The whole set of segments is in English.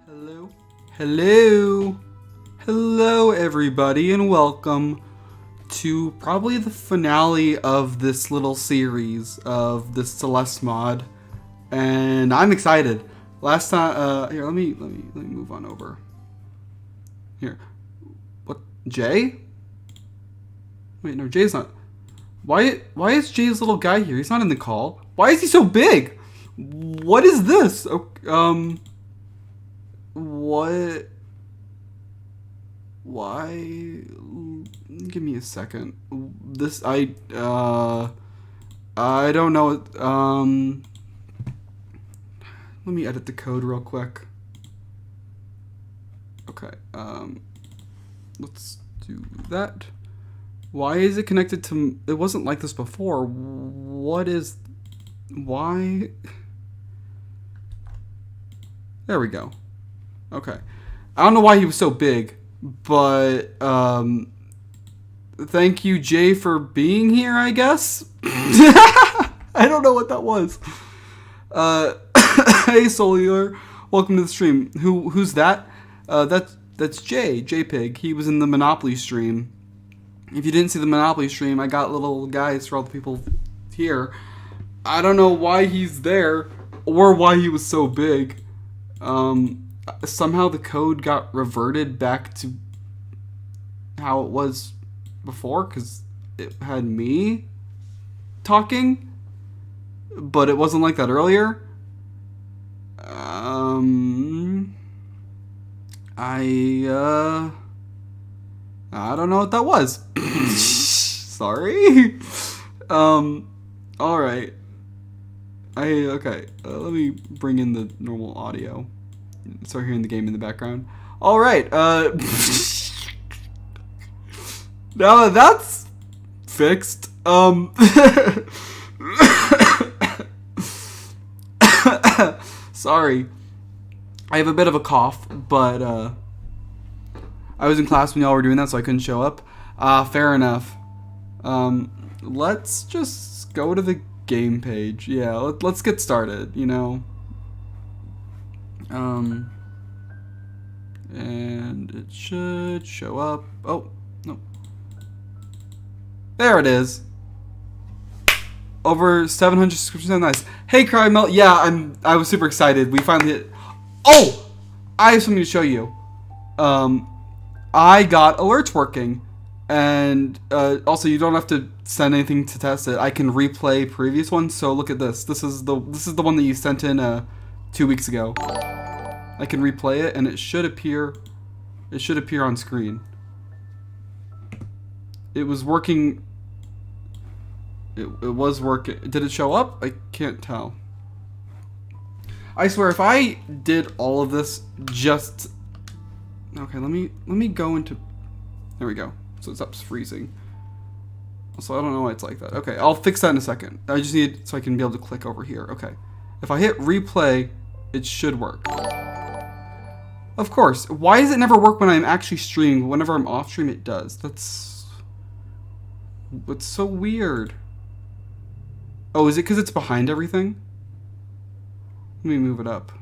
Hello. Hello. Hello, everybody, and welcome to probably the finale of this little series of this Celeste mod. And I'm excited. Last time, here, let me move on over. Here. What? Jay? Wait, no, Jay's not. Why is Jay's little guy here? He's not in the call. Why is he so big? What is this? What? Why? Give me a second. This, I don't know. Let me edit the code real quick. Okay, let's do that. Why is it connected to, it wasn't like this before. What is, why? There we go. Okay. I don't know why he was so big, but, thank you, Jay, for being here, I guess. I don't know what that was. Hey, Solace, welcome to the stream. Who's that? That's JayPig. He was in the Monopoly stream. If you didn't see the Monopoly stream, I got little guys for all the people here. I don't know why he's there or why he was so big. Somehow the code got reverted back to how it was before because it had me talking, but it wasn't like that earlier. I don't know what that was. Sorry. All right. Okay. Let me bring in the normal audio. Start hearing the game in the background. All right. Now that's fixed. Sorry. I have a bit of a cough, but I was in class when y'all were doing that, so I couldn't show up. Fair enough. Let's just go to the game page. Yeah, let's get started, you know. And it should show up. Oh, no. There it is. Over 700 subscriptions, nice. Hey, Crymel, yeah, I was super excited. We finally hit. Oh, I have something to show you. I got alerts working, and also you don't have to send anything to test it. I can replay previous ones. So look at this. This is the one that you sent in 2 weeks ago. I can replay it, and it should appear. It should appear on screen. It was working. It was working. Did it show up? I can't tell. I swear, if I did all of this just... Okay, let me go into... There we go. So it stops freezing. So I don't know why it's like that. Okay, I'll fix that in a second. I just need so I can be able to click over here. Okay. If I hit replay, it should work. Of course. Why does it never work when I'm actually streaming? Whenever I'm off stream, it does. That's so weird. Oh, is it because it's behind everything? Let me move it up.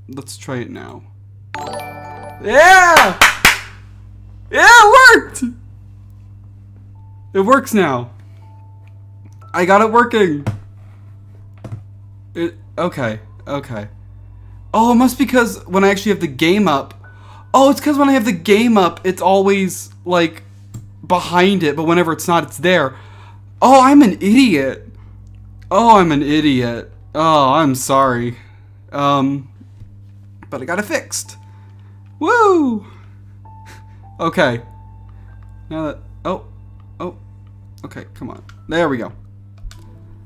Let's try it now. Yeah! Yeah, it worked! It works now. I got it working. Okay. Oh, it must be because when I actually have the game up. Oh, it's because when I have the game up, it's always, like, behind it, but whenever it's not, it's there. Oh, I'm an idiot. Oh, I'm an idiot. Oh, I'm sorry. But I got it fixed. Woo! Okay. Now that... Oh. Okay, come on. There we go.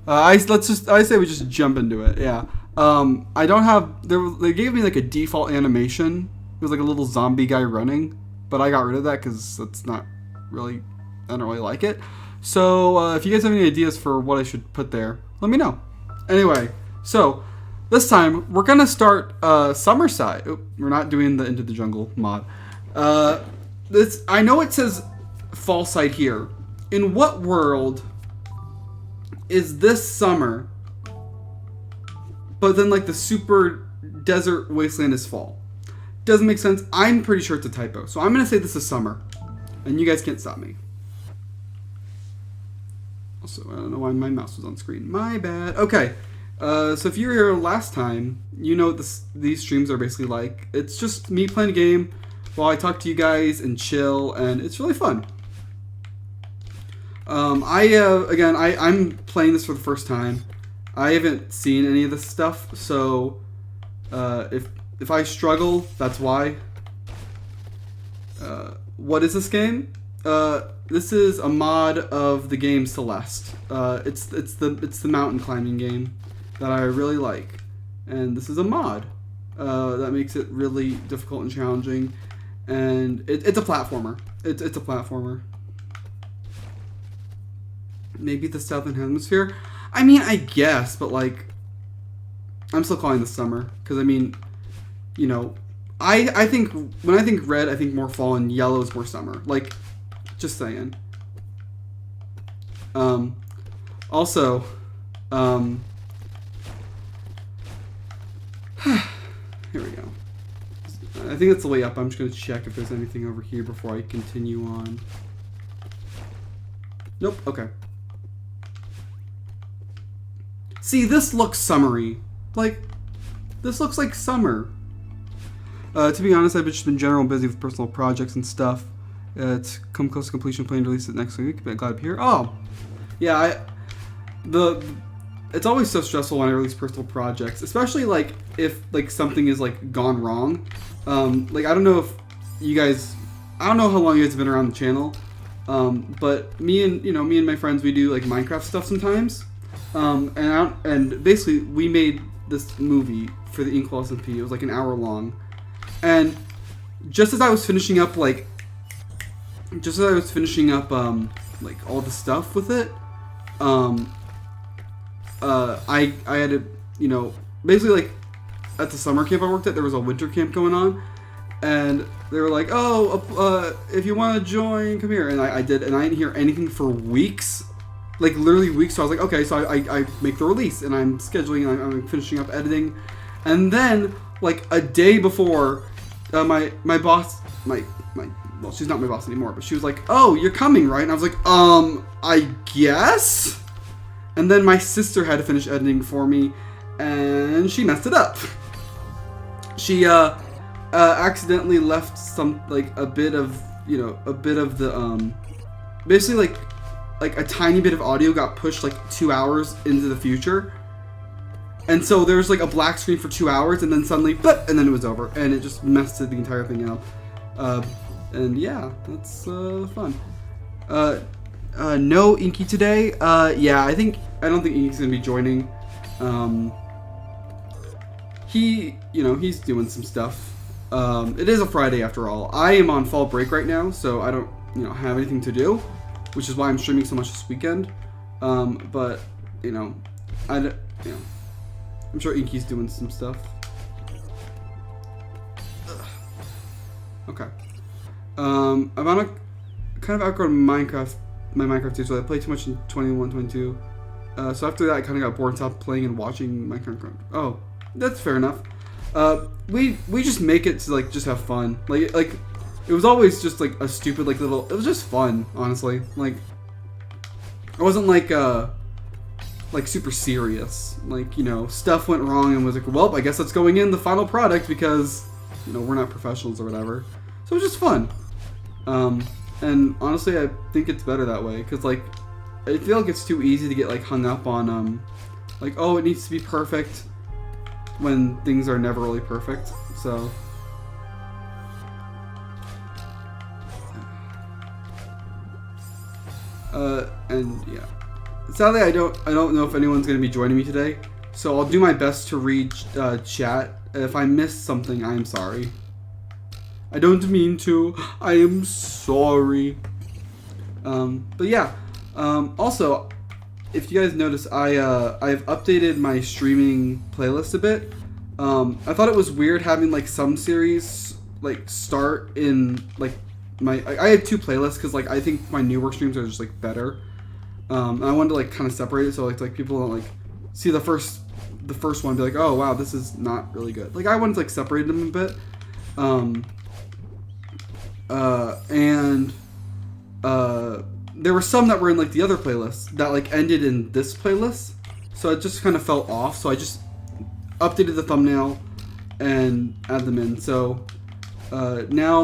I say we just jump into it. Yeah. I don't have... They gave me like a default animation. It was like a little zombie guy running. But I got rid of that because that's not really... I don't really like it. So, if you guys have any ideas for what I should put there, let me know. Anyway, so... This time, we're going to start Summer Side. Oop, we're not doing the Into the Jungle mod. I know it says Fall Side here. In what world is this summer but then like the super desert wasteland is fall. Doesn't make sense. I'm pretty sure it's a typo. So I'm going to say this is summer. And you guys can't stop me. Also, I don't know why my mouse was on screen. My bad. Okay. So if you were here last time, you know what these streams are basically like. It's just me playing a game while I talk to you guys and chill, and it's really fun. I'm playing this for the first time. I haven't seen any of this stuff, so if I struggle, that's why. What is this game? This is a mod of the game Celeste. It's the mountain climbing game that I really like, and this is a mod that makes it really difficult and challenging, and it's a platformer. It's a platformer. Maybe the Southern Hemisphere. I mean, I guess, but like, I'm still calling this summer because I mean, you know, I think when I think red, I think more fall, and yellow is more summer. Like, just saying. Also, here we go. I think that's the way up. I'm just going to check if there's anything over here before I continue on. Nope. Okay. See, this looks summery. Like, this looks like summer. To be honest, I've just been general busy with personal projects and stuff. It's come close to completion. Plan to release it next week. But glad to be here. Oh, yeah. It's always so stressful when I release personal projects, especially like if like something is like gone wrong. Like I don't know how long you guys have been around the channel, but me and my friends, we do like Minecraft stuff sometimes. And basically we made this movie for the Inkwell SMP. It was like an hour long, and just as I was finishing up like all the stuff with it, I had to, basically like at the summer camp I worked at, there was a winter camp going on, and they were like, oh, if you want to join, come here. And I did, and I didn't hear anything for weeks, like literally weeks. So I was like, okay, so I make the release, and I'm scheduling, and I'm finishing up editing, and then like a day before, my boss, well, she's not my boss anymore, but she was like, oh, you're coming, right? And I was like, I guess. And then my sister had to finish editing for me, and she messed it up. She accidentally left a bit of the basically like a tiny bit of audio got pushed like 2 hours into the future, and so there was like a black screen for 2 hours, and then suddenly, blip, and then it was over, and it just messed the entire thing out. And yeah, that's fun. No Inky today. Yeah, I don't think Inky's gonna be joining. He's doing some stuff. It is a Friday after all. I am on fall break right now, so I don't, have anything to do, which is why I'm streaming so much this weekend. But I'm sure Inky's doing some stuff. Ugh. Okay. I'm on a kind of outgrown my Minecraft too, so I played too much in 21, 22. So after that, I kind of got bored and stopped playing and watching Minecraft. Oh, that's fair enough. We just make it to like just have fun. Like it was always just like a stupid like little. It was just fun, honestly. Like it wasn't like super serious. Like stuff went wrong and was like, well, I guess that's going in the final product because we're not professionals or whatever. So it was just fun. And honestly, I think it's better that way, because like I feel like it's too easy to get like hung up on like, oh, it needs to be perfect when things are never really perfect. So and yeah, sadly I don't know if anyone's gonna be joining me today, so I'll do my best to read chat. If I missed something, I am sorry. I don't mean to. I am sorry. But yeah. Also, if you guys notice, I've updated my streaming playlist a bit. I thought it was weird having like some series like start in like I had two playlists because like I think my newer streams are just like better. And I wanted to like kind of separate it so like people don't like see the first the first one and be like, oh wow, this is not really good. Like I wanted to like separate them a bit. There were some that were in like the other playlist that like ended in this playlist, so it just kind of fell off. So I just updated the thumbnail and add them in. So now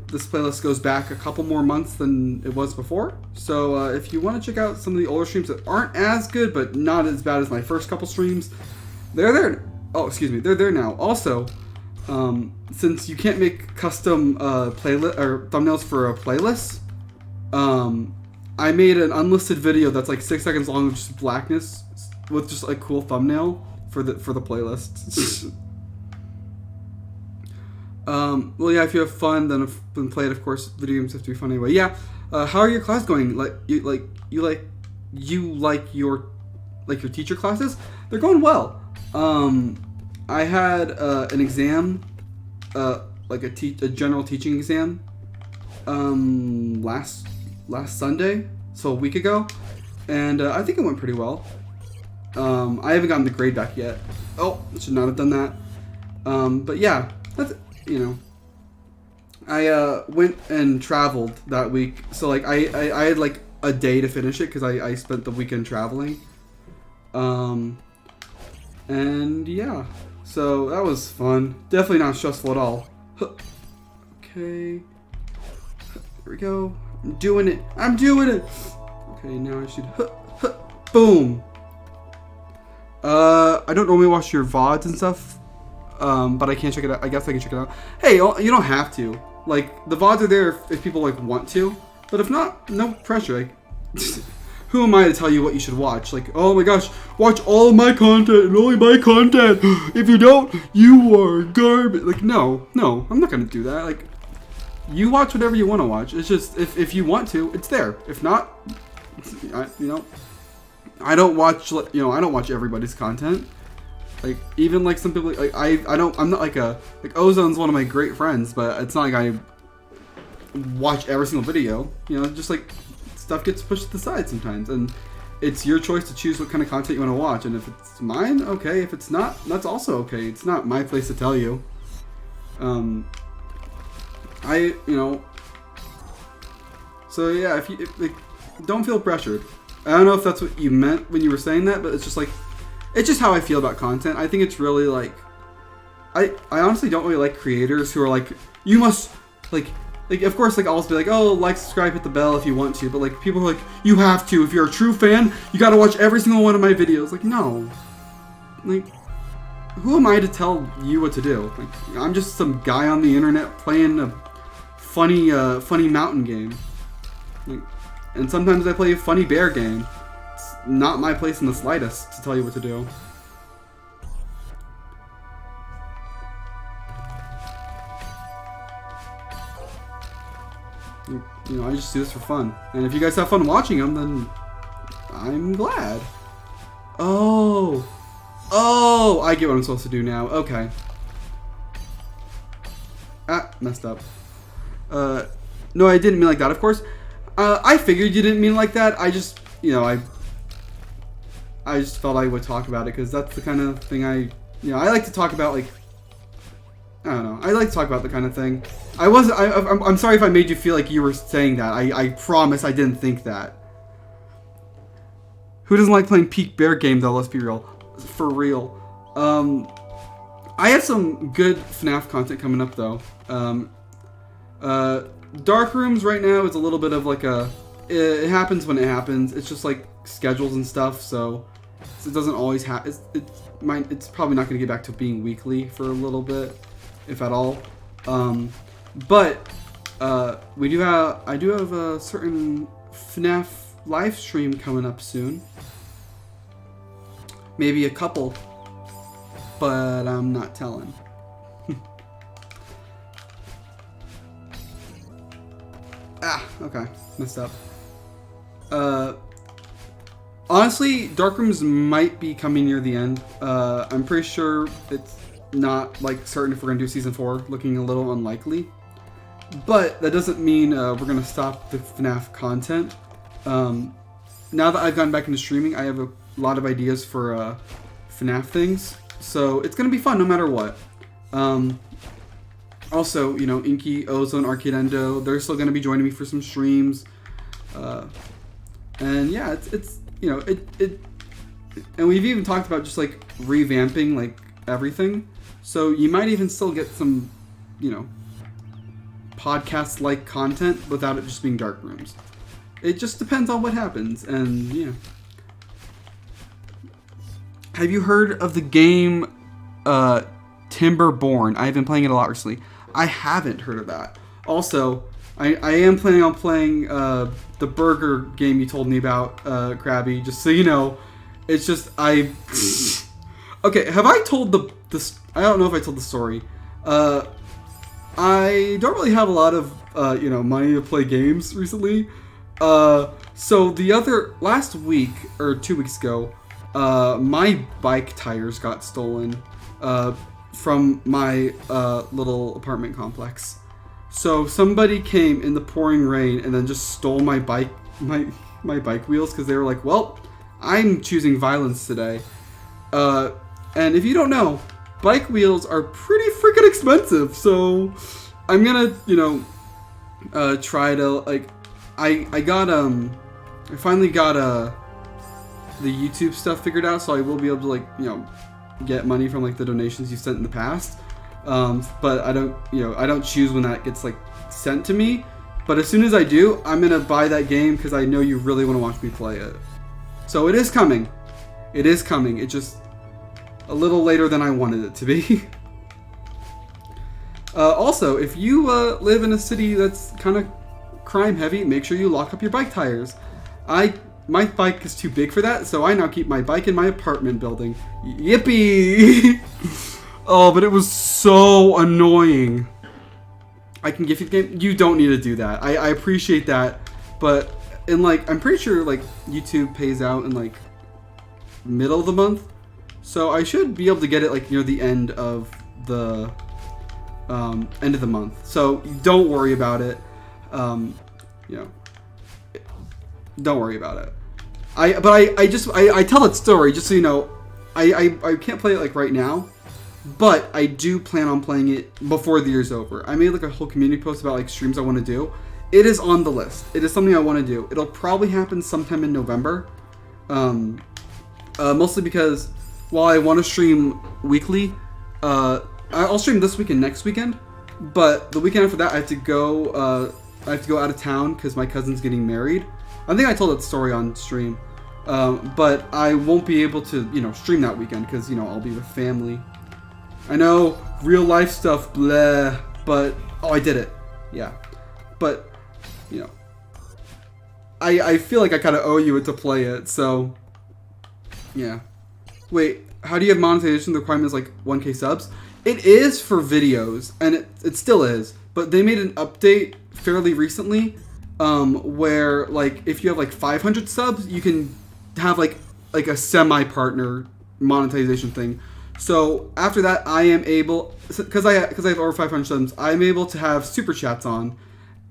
this playlist goes back a couple more months than it was before. So if you want to check out some of the older streams that aren't as good but not as bad as my first couple streams, they're there. Oh, excuse me, they're there now. Also, since you can't make custom playlist or thumbnails for a playlist, I made an unlisted video that's like 6 seconds long of just blackness with just a cool thumbnail for the playlist. Well, yeah, if you have fun, then play it. Of course, video games have to be fun anyway. Yeah. How are your classes going? You like your teacher classes? They're going well. I had an exam, like a general teaching exam, last Sunday, so a week ago, and I think it went pretty well. I haven't gotten the grade back yet. Oh, I should not have done that. But yeah, that's, you know, I went and traveled that week, so like I had like a day to finish it because I spent the weekend traveling. And yeah, so that was fun. Definitely not stressful at all. Okay, here we go. I'm doing it. Okay, now I should. Boom. I don't normally watch your VODs and stuff, but I can check it out. I guess I can check it out. Hey, you don't have to. Like, the VODs are there if people like want to, but if not, no pressure. Like, who am I to tell you what you should watch? Like, oh my gosh, watch all of my content and only my content. If you don't, you are garbage. Like, no, I'm not gonna do that. Like, you watch whatever you want to watch. It's just if you want to, it's there. If not, I don't watch everybody's content. Like, even like some people, like I'm not like Ozone's one of my great friends, but it's not like I watch every single video. You know, just like stuff gets pushed to the side sometimes, and it's your choice to choose what kind of content you want to watch. And if it's mine, okay. If it's not, that's also okay. It's not my place to tell you. So yeah, if like, don't feel pressured. I don't know if that's what you meant when you were saying that, but it's just like, it's just how I feel about content. I think it's really like, I honestly don't really like creators who are like, you must, like of course, like, I'll also be like, oh, like, subscribe, hit the bell if you want to, but like, people who are like, you have to, if you're a true fan, you gotta watch every single one of my videos. Like, no. Like, who am I to tell you what to do? Like, I'm just some guy on the internet playing a funny mountain game. Like, and sometimes I play a funny bear game. It's not my place in the slightest to tell you what to do. You know, I just do this for fun. And if you guys have fun watching them, then I'm glad. Oh, I get what I'm supposed to do now. Okay. Ah, messed up. No, I didn't mean like that, of course. I figured you didn't mean like that. I just, you know, I just felt I would talk about it because that's the kind of thing I like to talk about. Like, I don't know. I like to talk about the kind of thing. I'm sorry if I made you feel like you were saying that. I promise I didn't think that. Who doesn't like playing Peak Bear game though? Let's be real. For real. I have some good FNAF content coming up though. Dark Rooms right now is a little bit of like it happens when it happens. It's just like schedules and stuff, so it doesn't always happen. It's probably not going to get back to being weekly for a little bit, if at all. But I do have a certain FNAF live stream coming up soon. Maybe a couple, but I'm not telling. Okay, messed up. Honestly, Darkrooms might be coming near the end. I'm pretty sure it's not like certain if we're gonna do season 4. Looking a little unlikely, but that doesn't mean we're gonna stop the FNAF content. Now that I've gone back into streaming, I have a lot of ideas for FNAF things. So it's going to be fun no matter what. Also, you know, Inky, Ozone, Arcade Endo, they're still going to be joining me for some streams. And yeah, it's you know, and we've even talked about just like revamping like everything. So you might even still get some, you know, podcast-like content without it just being dark rooms. It just depends on what happens, and yeah. Have you heard of the game Timberborn? I've been playing it a lot recently. I haven't heard of that. Also, I am planning on playing the burger game you told me about, Krabby, just so you know. It's just, okay, have I told this? I don't know if I told the story. I don't really have a lot of, you know, money to play games recently. So last week, or 2 weeks ago, my bike tires got stolen, from my, little apartment complex. So somebody came in the pouring rain and then just stole my bike wheels, because they were like, well, I'm choosing violence today. And if you don't know, bike wheels are pretty freaking expensive, so I'm gonna, you know, try to, like, I finally got, the YouTube stuff figured out, so I will be able to, like, you know, get money from, like, the donations you sent in the past, but I don't choose when that gets, like, sent to me, but as soon as I do, I'm gonna buy that game, because I know you really want to watch me play it. So it is coming. It is coming. It's just a little later than I wanted it to be. Also, if you live in a city that's kind of crime heavy, make sure you lock up your bike tires. My bike is too big for that, so I now keep my bike in my apartment building. Yippee! Oh, but it was so annoying. I can give you the game. You don't need to do that. I appreciate that, but like, I'm pretty sure like YouTube pays out in like middle of the month, so I should be able to get it like near the end of the month. So don't worry about it. You know, don't worry about it. I tell that story just so you know. I can't play it like right now, but I do plan on playing it before the year's over. I made like a whole community post about like streams I want to do. It is on the list. It is something I want to do. It'll probably happen sometime in November. Mostly because while I want to stream weekly, I'll stream this weekend, next weekend, but the weekend after that I have to go out of town because my cousin's getting married. I think I told that story on stream. But I won't be able to, you know, stream that weekend because, you know, I'll be with family. I know, real life stuff, bleh, but, oh, I did it. Yeah. But, you know, I feel like I kind of owe you it to play it, so, yeah. Wait, how do you have monetization? The requirement is like 1K subs? It is for videos, and it still is, but they made an update fairly recently, where, like, if you have, like, 500 subs, you can have like a semi-partner monetization thing. So after that, I am able, because I have over 500 subs, I'm able to have super chats on,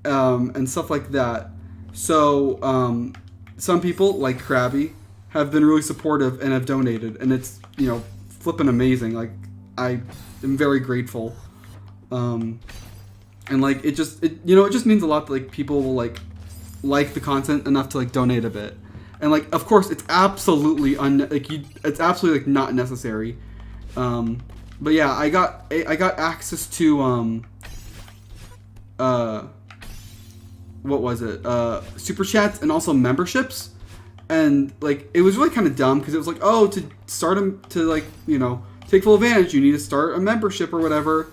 and stuff like that. So some people like Krabby have been really supportive and have donated, and it's, you know, flipping amazing. Like, I am very grateful, and like it just means a lot that like people will like the content enough to like donate a bit. And like, of course, it's absolutely it's absolutely like not necessary. But yeah, I got access to what was it? Super chats and also memberships. And like, it was really kind of dumb because it was like, oh, to start them to like, you know, take full advantage, you need to start a membership or whatever.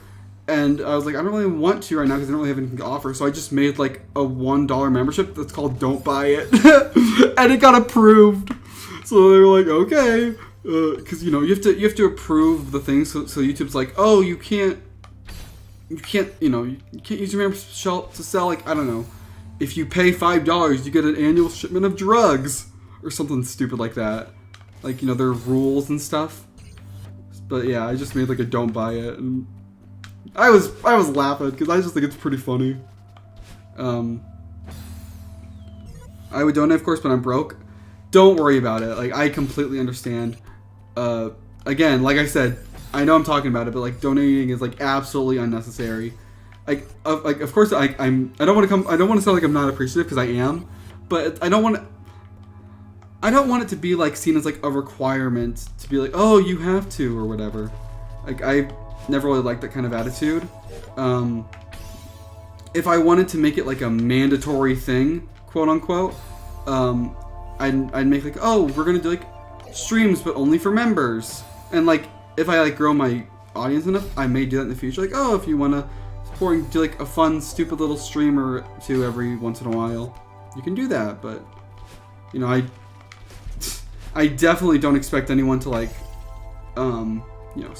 And I was like, I don't really want to right now because I don't really have anything to offer. So I just made like a $1 membership that's called Don't Buy It. And it got approved. So they were like, okay. Because, you know, you have to approve the things. So YouTube's like, oh, you can't, you can't use your membership to sell, like, I don't know. If you pay $5, you get an annual shipment of drugs. Or something stupid like that. Like, you know, there are rules and stuff. But yeah, I just made like a Don't Buy It. And I was laughing because I just think it's pretty funny. I would donate, of course, but I'm broke. Don't worry about it. Like, I completely understand. again, like I said, I know I'm talking about it, but like donating is like absolutely unnecessary. Like of course I don't want to sound like I'm not appreciative, because I am, but I don't want it to be like seen as like a requirement to be like, oh, you have to or whatever. Like I never really liked that kind of attitude. If I wanted to make it like a mandatory thing, quote unquote, I'd make like, oh, we're gonna do like streams but only for members, and like if I like grow my audience enough, I may do that in the future. Like, oh, if you wanna support and do like a fun, stupid little stream or two every once in a while, you can do that. But you know, I definitely don't expect anyone to like, you know,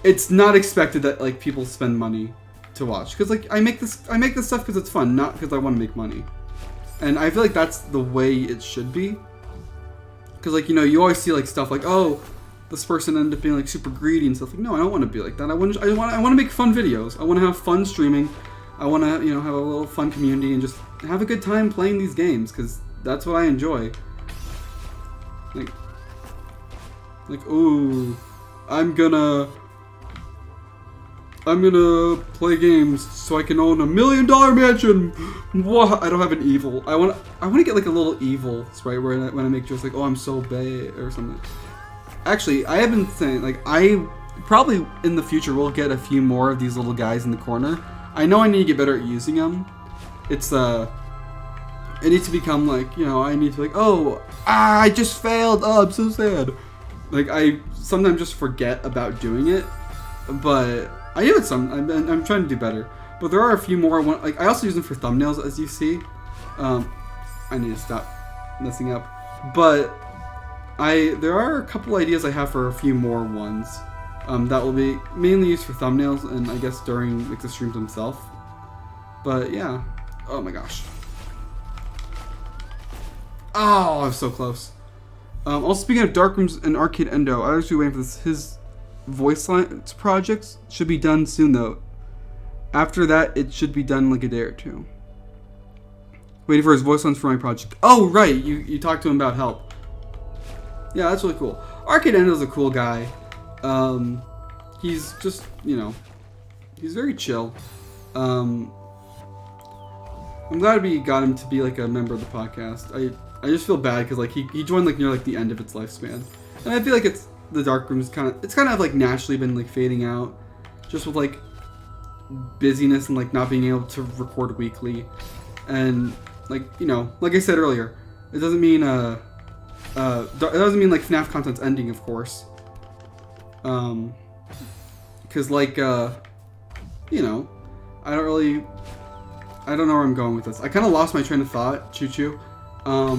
it's not expected that like people spend money to watch, because like I make this stuff because it's fun, not because I want to make money. And I feel like that's the way it should be, because like, you know, you always see like stuff like, oh, this person ended up being like super greedy and stuff. Like, no, I don't want to be like that. I want to make fun videos. I want to have fun streaming. I want to, you know, have a little fun community and just have a good time playing these games, because that's what I enjoy. Like, ooh, I'm gonna play games so I can own $1 million mansion. What? I don't have an evil. I want to get like a little evil sprite when I make jokes like, oh, I'm so bad or something. Actually, I have been saying, like, I probably in the future will get a few more of these little guys in the corner. I know I need to get better at using them. It's it needs to become like, you know, I need to like, oh, I just failed. Oh, I'm so sad. Like, I sometimes just forget about doing it, but I do it I'm trying to do better. But there are a few more I want. Like, I also use them for thumbnails, as you see. I need to stop messing up. But there are a couple ideas I have for a few more ones that will be mainly used for thumbnails, and I guess during like the streams themselves. But yeah. Oh my gosh. Oh, I'm so close. Also, speaking of Darkrooms and Arcade Endo, I was actually waiting for this. His voice lines projects should be done soon, though. After that, it should be done in like a day or two. Waiting for his voice lines for my project. Oh, right. You talked to him about help. Yeah, that's really cool. Arcade Endo's a cool guy. He's just, you know, he's very chill. I'm glad we got him to be like a member of the podcast. I just feel bad because like he joined like near like the end of its lifespan, and I feel like the Darkroom's kind of like naturally been like fading out, just with like busyness and like not being able to record weekly, and like, you know, like I said earlier, it doesn't mean it doesn't mean like FNAF content's ending, of course, because like you know, I don't know where I'm going with this. I kind of lost my train of thought. Choo-choo. Okay.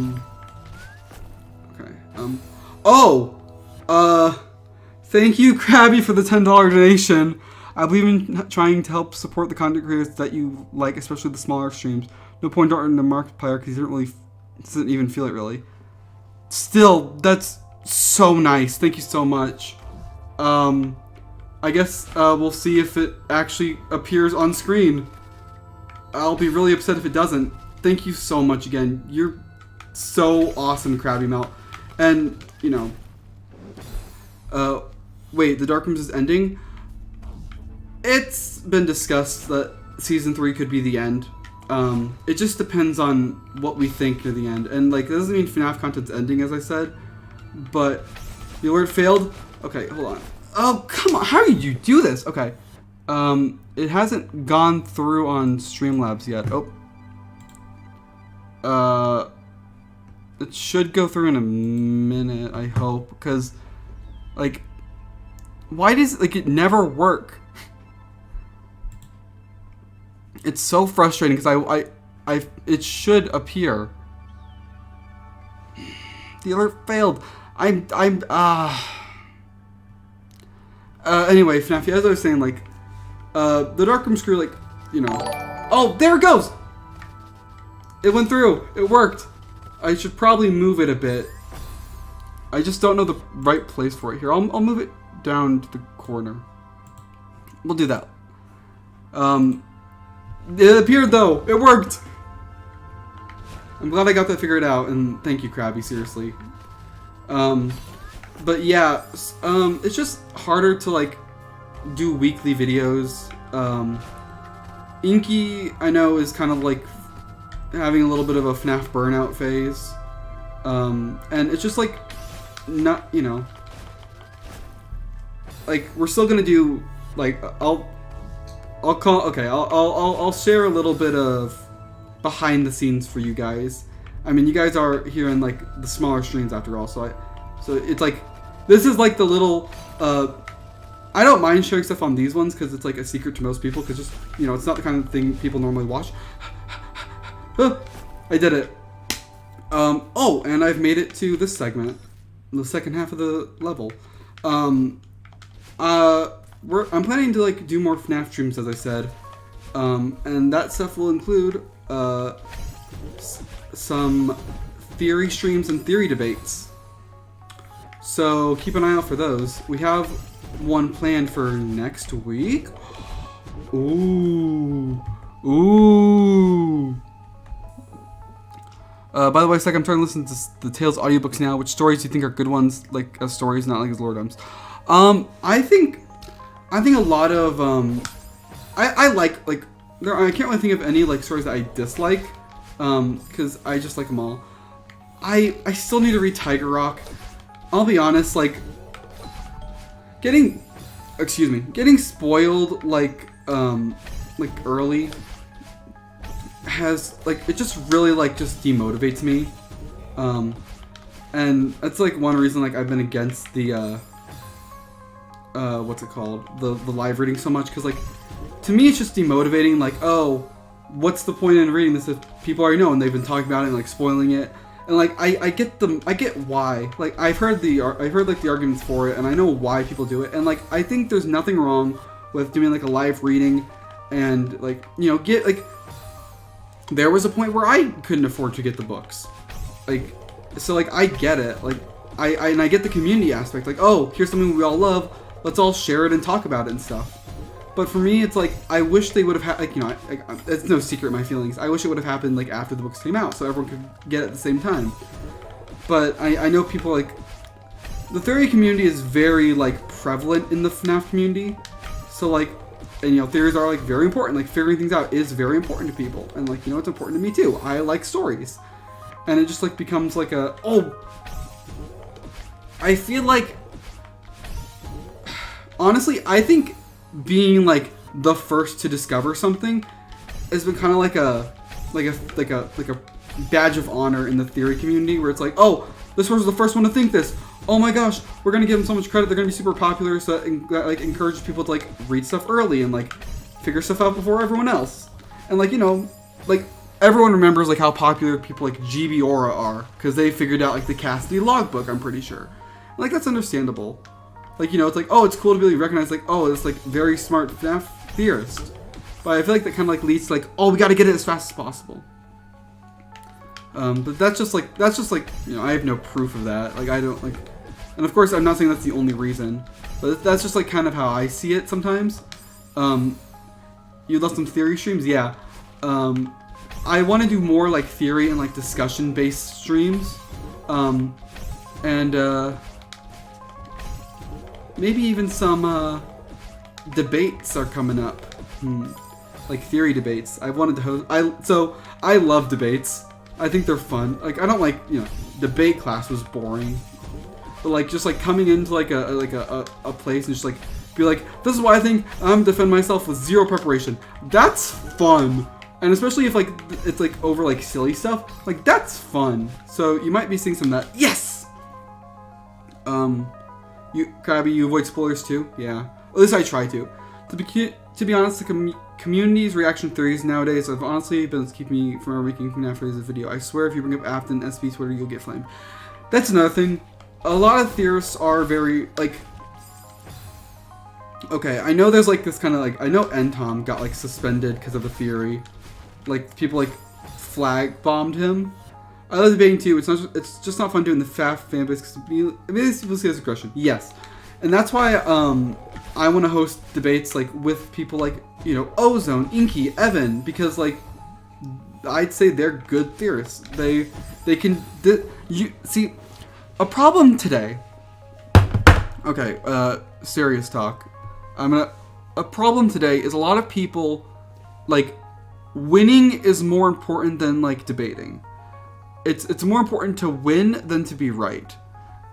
Thank you, Krabby, for the $10 donation. I believe in trying to help support the content creators that you like, especially the smaller streams. No point in the Markiplier because he doesn't even feel it really. Still, that's so nice. Thank you so much. I guess we'll see if it actually appears on screen. I'll be really upset if it doesn't. Thank you so much again. You're so awesome, Krabby Melt. And, you know, wait, the Darkrooms is ending? It's been discussed that Season 3 could be the end. It just depends on what we think near the end. And, like, that doesn't mean FNAF content's ending, as I said. But the alert failed? Okay, hold on. Oh, come on. How did you do this? Okay. It hasn't gone through on Streamlabs yet. It should go through in a minute, I hope, because, like, why does, like, it never work? It's so frustrating, because it should appear. The alert failed. Anyway, FNAF, as I was saying, like, the Darkroom screw, like, you know. Oh, there it goes! It went through. It worked. I should probably move it a bit. I just don't know the right place for it here. I'll move it down to the corner. We'll do that. It appeared though. It worked. I'm glad I got that figured out, and thank you, Krabby, seriously. But yeah, it's just harder to like do weekly videos. Inky, I know, is kind of like having a little bit of a FNAF burnout phase. And it's just like, not, you know, like we're still gonna do like I'll share a little bit of behind the scenes for you guys. I mean, you guys are here in like the smaller streams after all, so it's like this is like the little I don't mind sharing stuff on these ones because it's like a secret to most people because just, you know, it's not the kind of thing people normally watch. I did it. Oh, and I've made it to this segment, the second half of the level. I'm planning to like do more FNAF streams, as I said, and that stuff will include some theory streams and theory debates. So keep an eye out for those. We have one planned for next week. Ooh. By the way, I'm starting to listen to the Tales audiobooks now. Which stories do you think are good ones, like as stories, not like as lore dumps? I think a lot of I like there. I can't really think of any like stories that I dislike, because I just like them all. I still need to read Tiger Rock. I'll be honest, like getting spoiled like early has like, it just really like just demotivates me, and that's like one reason like I've been against the what's it called, the live reading so much, because like to me it's just demotivating. Like, oh, what's the point in reading this if people already know and they've been talking about it and like spoiling it? And like I get why. Like I've heard like the arguments for it, and I know why people do it. And like I think there's nothing wrong with doing like a live reading, and like, you know, get like, there was a point where I couldn't afford to get the books, like, so like I get it. Like I get the community aspect. Like, oh, here's something we all love. Let's all share it and talk about it and stuff. But for me, it's like, I wish they would have had, like, you know, it's no secret my feelings. I wish it would have happened, like, after the books came out, so everyone could get it at the same time. But I know people, like, the theory community is very, like, prevalent in the FNAF community. So, like, and, you know, theories are, like, very important. Like, figuring things out is very important to people. And, like, you know, it's important to me, too. I like stories. And it just, like, becomes, like, I feel like, honestly, I think being like the first to discover something has been kind of like a badge of honor in the theory community, where it's like, oh, this was the first one to think this. Oh my gosh, we're gonna give them so much credit. They're gonna be super popular, so that like encourages people to like read stuff early and like figure stuff out before everyone else. And like, you know, like everyone remembers like how popular people like GB Aura are because they figured out like the Cassidy logbook. I'm pretty sure, and, like, that's understandable. Like, you know, it's like, oh, it's cool to be recognized, like, oh, it's like very smart FNAF theorist. But I feel like that kind of like leads to like, oh, we got to get it as fast as possible. But that's just like, you know, I have no proof of that. Like, I don't like, and of course, I'm not saying that's the only reason, but that's just like kind of how I see it sometimes. You love some theory streams, yeah. I want to do more like theory and like discussion based streams, and maybe even some debates are coming up, like theory debates. I wanted to host. So I love debates. I think they're fun. Like, I don't like, you know, debate class was boring, but like just like coming into like a place and just like be like, this is why I think I'm defend myself with zero preparation. That's fun. And especially if like it's like over like silly stuff, like that's fun. So you might be seeing some of that. Yes. Krabby, you avoid spoilers too? Yeah. At least I try to. To be honest, the community's reaction theories nowadays have honestly been keeping me from making FNAF videos a video. I swear if you bring up Afton, SB Twitter, you'll get flamed. That's another thing. A lot of theorists are very, like... Okay, I know there's like this kind of like... I know Entom got like suspended because of a theory. Like, people like flag bombed him. I love debating too. It's just not fun doing the FNAF fanbase because it makes people see as aggression. Yes, and that's why I want to host debates like with people like, you know, Ozone, Inky, Evan, because like I'd say they're good theorists. They can you see a problem today. Okay, serious talk. A problem today is a lot of people, like, winning is more important than, like, debating. It's more important to win than to be right.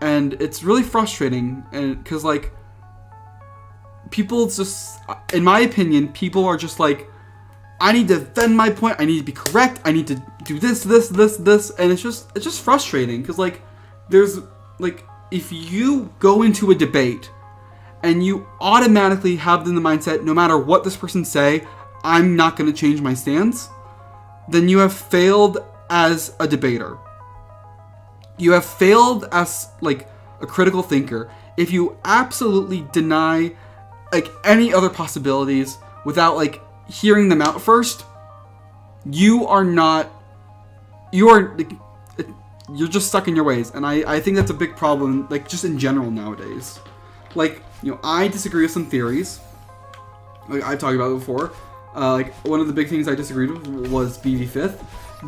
And it's really frustrating, and because, like, people just, in my opinion, people are just like, I need to defend my point, I need to be correct, I need to do this, and it's just frustrating, because, like, there's, like, if you go into a debate, and you automatically have in the mindset, no matter what this person say, I'm not going to change my stance, then you have failed as a debater. You have failed as, like, a critical thinker. If you absolutely deny, like, any other possibilities without, like, hearing them out first, you're just stuck in your ways. And I think that's a big problem, like, just in general nowadays. Like, you know, I disagree with some theories. Like, I've talked about it before. Like, one of the big things I disagreed with was BV5th.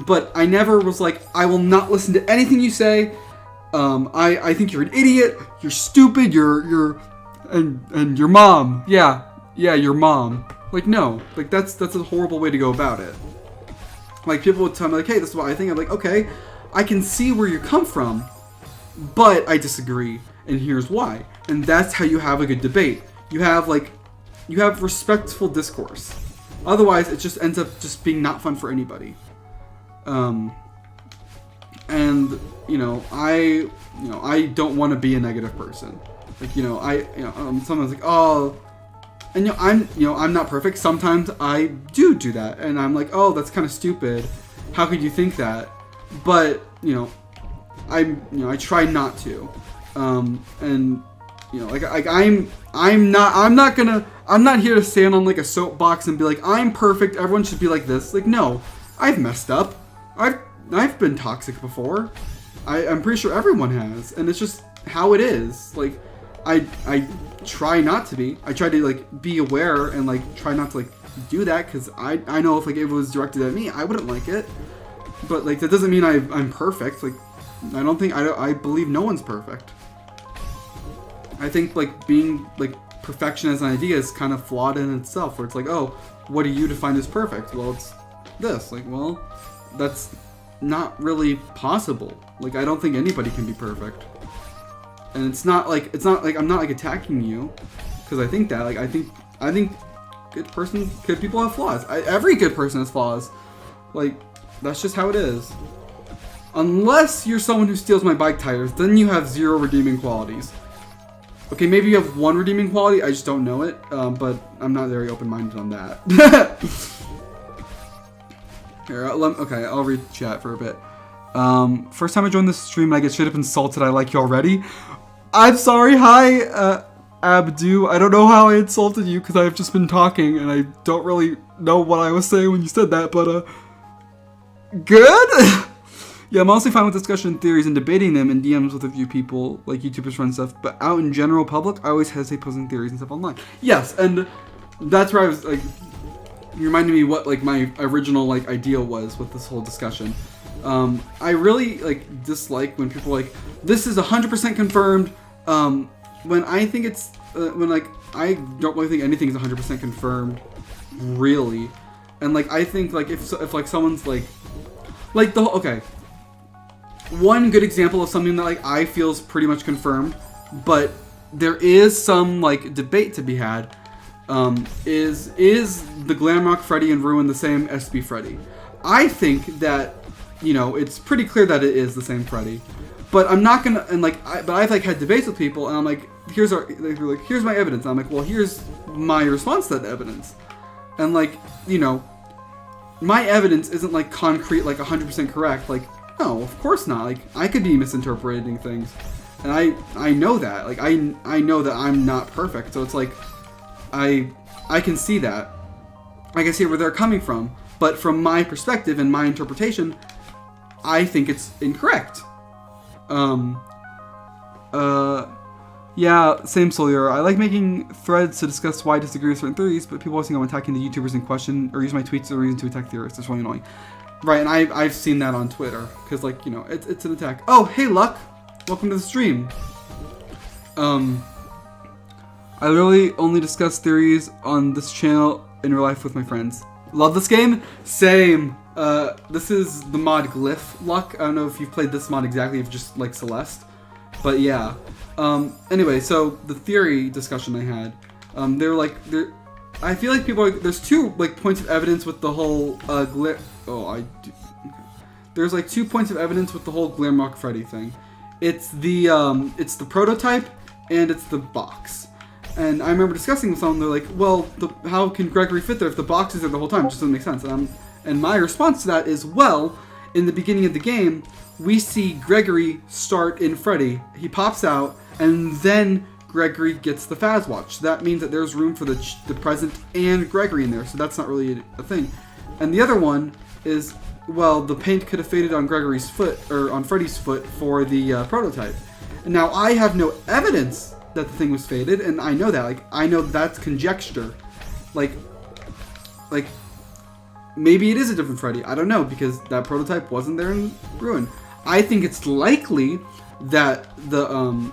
But I never was like, I will not listen to anything you say. I think you're an idiot. You're stupid. And your mom. Yeah, your mom. Like, no. Like, that's a horrible way to go about it. Like, people would tell me, like, hey, this is what I think. I'm like, okay, I can see where you come from, but I disagree. And here's why. And that's how you have a good debate. You have respectful discourse. Otherwise, it just ends up just being not fun for anybody. And I don't want to be a negative person. Like, someone's like, oh, and I'm not perfect. Sometimes I do that, and I'm like, oh, that's kind of stupid. How could you think that? But I try not to. And I'm not here to stand on, like, a soapbox and be like, I'm perfect, everyone should be like this. Like, no, I've messed up. I've been toxic before. I'm pretty sure everyone has, and it's just how it is. Like, I try not to be. I try to, like, be aware and, like, try not to, like, do that, because I know if, like, it was directed at me, I wouldn't like it. But, like, that doesn't mean I'm perfect. Like, I believe no one's perfect. I think, like, being, like, perfection as an idea is kind of flawed in itself, where it's like, oh, what do you define as perfect? Well, it's this. Like, well, that's not really possible. Like, I don't think anybody can be perfect. And it's not like I'm not, like, attacking you because I think that. Like, I think good people have flaws. Every good person has flaws. Like, that's just how it is. Unless you're someone who steals my bike tires, then you have 0 redeeming qualities. Okay, maybe you have 1 redeeming quality, I just don't know it, but I'm not very open-minded on that. Here, okay, I'll read chat for a bit. First time I joined this stream and I get straight up insulted, I like you already. I'm sorry, hi, Abdu. I don't know how I insulted you because I've just been talking and I don't really know what I was saying when you said that, but, good? Yeah, I'm mostly fine with discussion theories and debating them in DMs with a few people, like YouTubers run stuff, but out in general public, I always hesitate posting theories and stuff online. Yes, and that's where I was, like, you reminded me what, like, my original, like, idea was with this whole discussion. I really, like, dislike when people are like, this is 100% confirmed, when I think it's, when, like, I don't really think anything is 100% confirmed, really. And, like, I think, like, if like, someone's, like the whole, okay. One good example of something that, like, I feel is pretty much confirmed, but there is some, like, debate to be had, is the Glamrock Freddy and Ruin the same SB Freddy? I think that, it's pretty clear that it is the same Freddy, but I'm not gonna, and, like, but I've, like, had debates with people, and I'm like, here's my evidence, and I'm like, well, here's my response to that evidence, and, like, my evidence isn't, like, concrete, like, 100% correct, like, no, of course not. Like, I could be misinterpreting things, and I know that. Like, I know that I'm not perfect, so it's like, I can see that. I can see where they're coming from, but from my perspective and my interpretation, I think it's incorrect. Yeah, same Solier. I like making threads to discuss why I disagree with certain theories, but people always think I'm attacking the YouTubers in question, or use my tweets as a reason to attack theorists. That's really annoying. Right, and I've seen that on Twitter, because, like, it's an attack. Oh, hey, Luck! Welcome to the stream. I literally only discuss theories on this channel in real life with my friends. Love this game? Same. This is the mod Glyph luck. I don't know if you've played this mod exactly, if just like Celeste. But yeah. Anyway, so the theory discussion I had, I feel like people there's two like points of evidence with the whole Glyph. Oh, I do. Okay. There's like 2 points of evidence with the whole Glamrock Freddy thing. It's the prototype and it's the box. And I remember discussing with someone. They're like, "Well, how can Gregory fit there if the box is there the whole time? It just doesn't make sense." And my response to that is, well, in the beginning of the game, we see Gregory start in Freddy. He pops out, and then Gregory gets the Fazwatch. So that means that there's room for the present and Gregory in there. So that's not really a thing. And the other one is, well, the paint could have faded on Gregory's foot, or on Freddy's foot for the prototype. And now I have no evidence that the thing was faded, and I know that. Like, I know that's conjecture. Like, maybe it is a different Freddy. I don't know, because that prototype wasn't there in Ruin. I think it's likely that the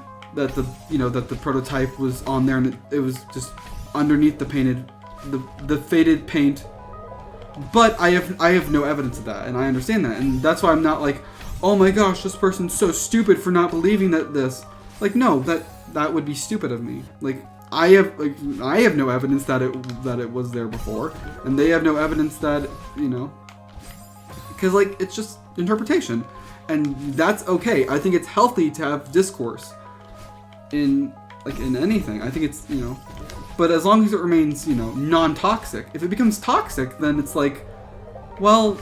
prototype was on there and it was just underneath the painted, the faded paint. But I have no evidence of that, and I understand that, and that's why I'm not like, oh my gosh, this person's so stupid for not believing that this. Like, no, that would be stupid of me. Like, I have no evidence that it was there before, and they have no evidence that, because like it's just interpretation, and that's okay. I think it's healthy to have discourse in anything. I think it's but as long as it remains non-toxic. If it becomes toxic, then it's like, well,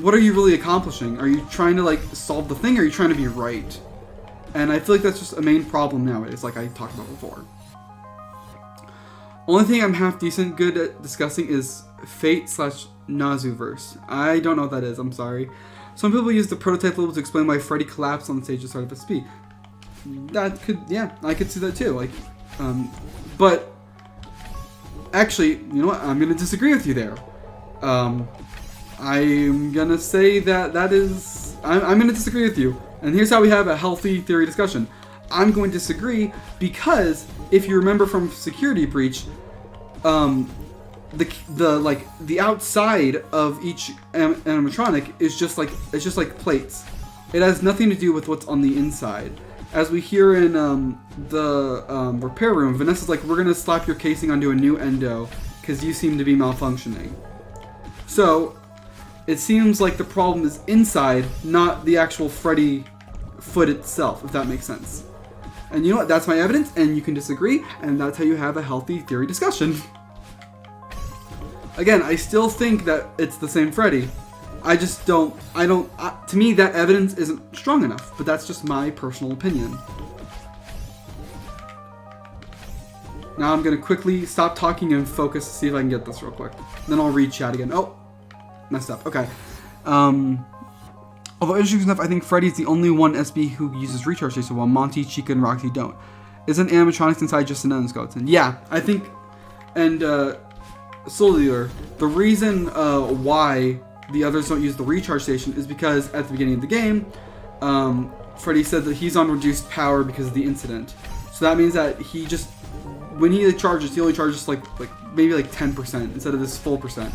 what are you really accomplishing? Are you trying to like solve the thing, or are you trying to be right? And I feel like that's just a main problem nowadays, like I talked about before. Only thing I'm half decent good at discussing is Fate/Nazuverse. I don't know what that is, I'm sorry. Some people use the prototype label to explain why Freddy collapsed on the stage at the start of SP. That could, yeah, I could see that too. Like, but actually, you know what? I'm gonna disagree with you there. I'm gonna say that is, I'm gonna disagree with you. And here's how we have a healthy theory discussion. I'm going to disagree because if you remember from Security Breach, the outside of each animatronic is just like plates. It has nothing to do with what's on the inside. As we hear in the repair room, Vanessa's like, we're gonna slap your casing onto a new endo because you seem to be malfunctioning. So it seems like the problem is inside, not the actual Freddy foot itself, if that makes sense. And you know what? That's my evidence, and you can disagree, and that's how you have a healthy theory discussion. Again, I still think that it's the same Freddy. I just don't, to me, that evidence isn't strong enough, but that's just my personal opinion. Now I'm going to quickly stop talking and focus to see if I can get this real quick. Then I'll read chat again. Oh, messed up. Okay. Although interesting enough, I think Freddy's the only one SB who uses recharge station, while Monty, Chica, and Roxy don't. Isn't animatronics inside just an endoskeleton? Yeah, I think, and Soul Dealer, the reason why the others don't use the recharge station is because at the beginning of the game, Freddy said that he's on reduced power because of the incident. So that means that he just, when he charges, he only charges like maybe like 10% instead of this full percent.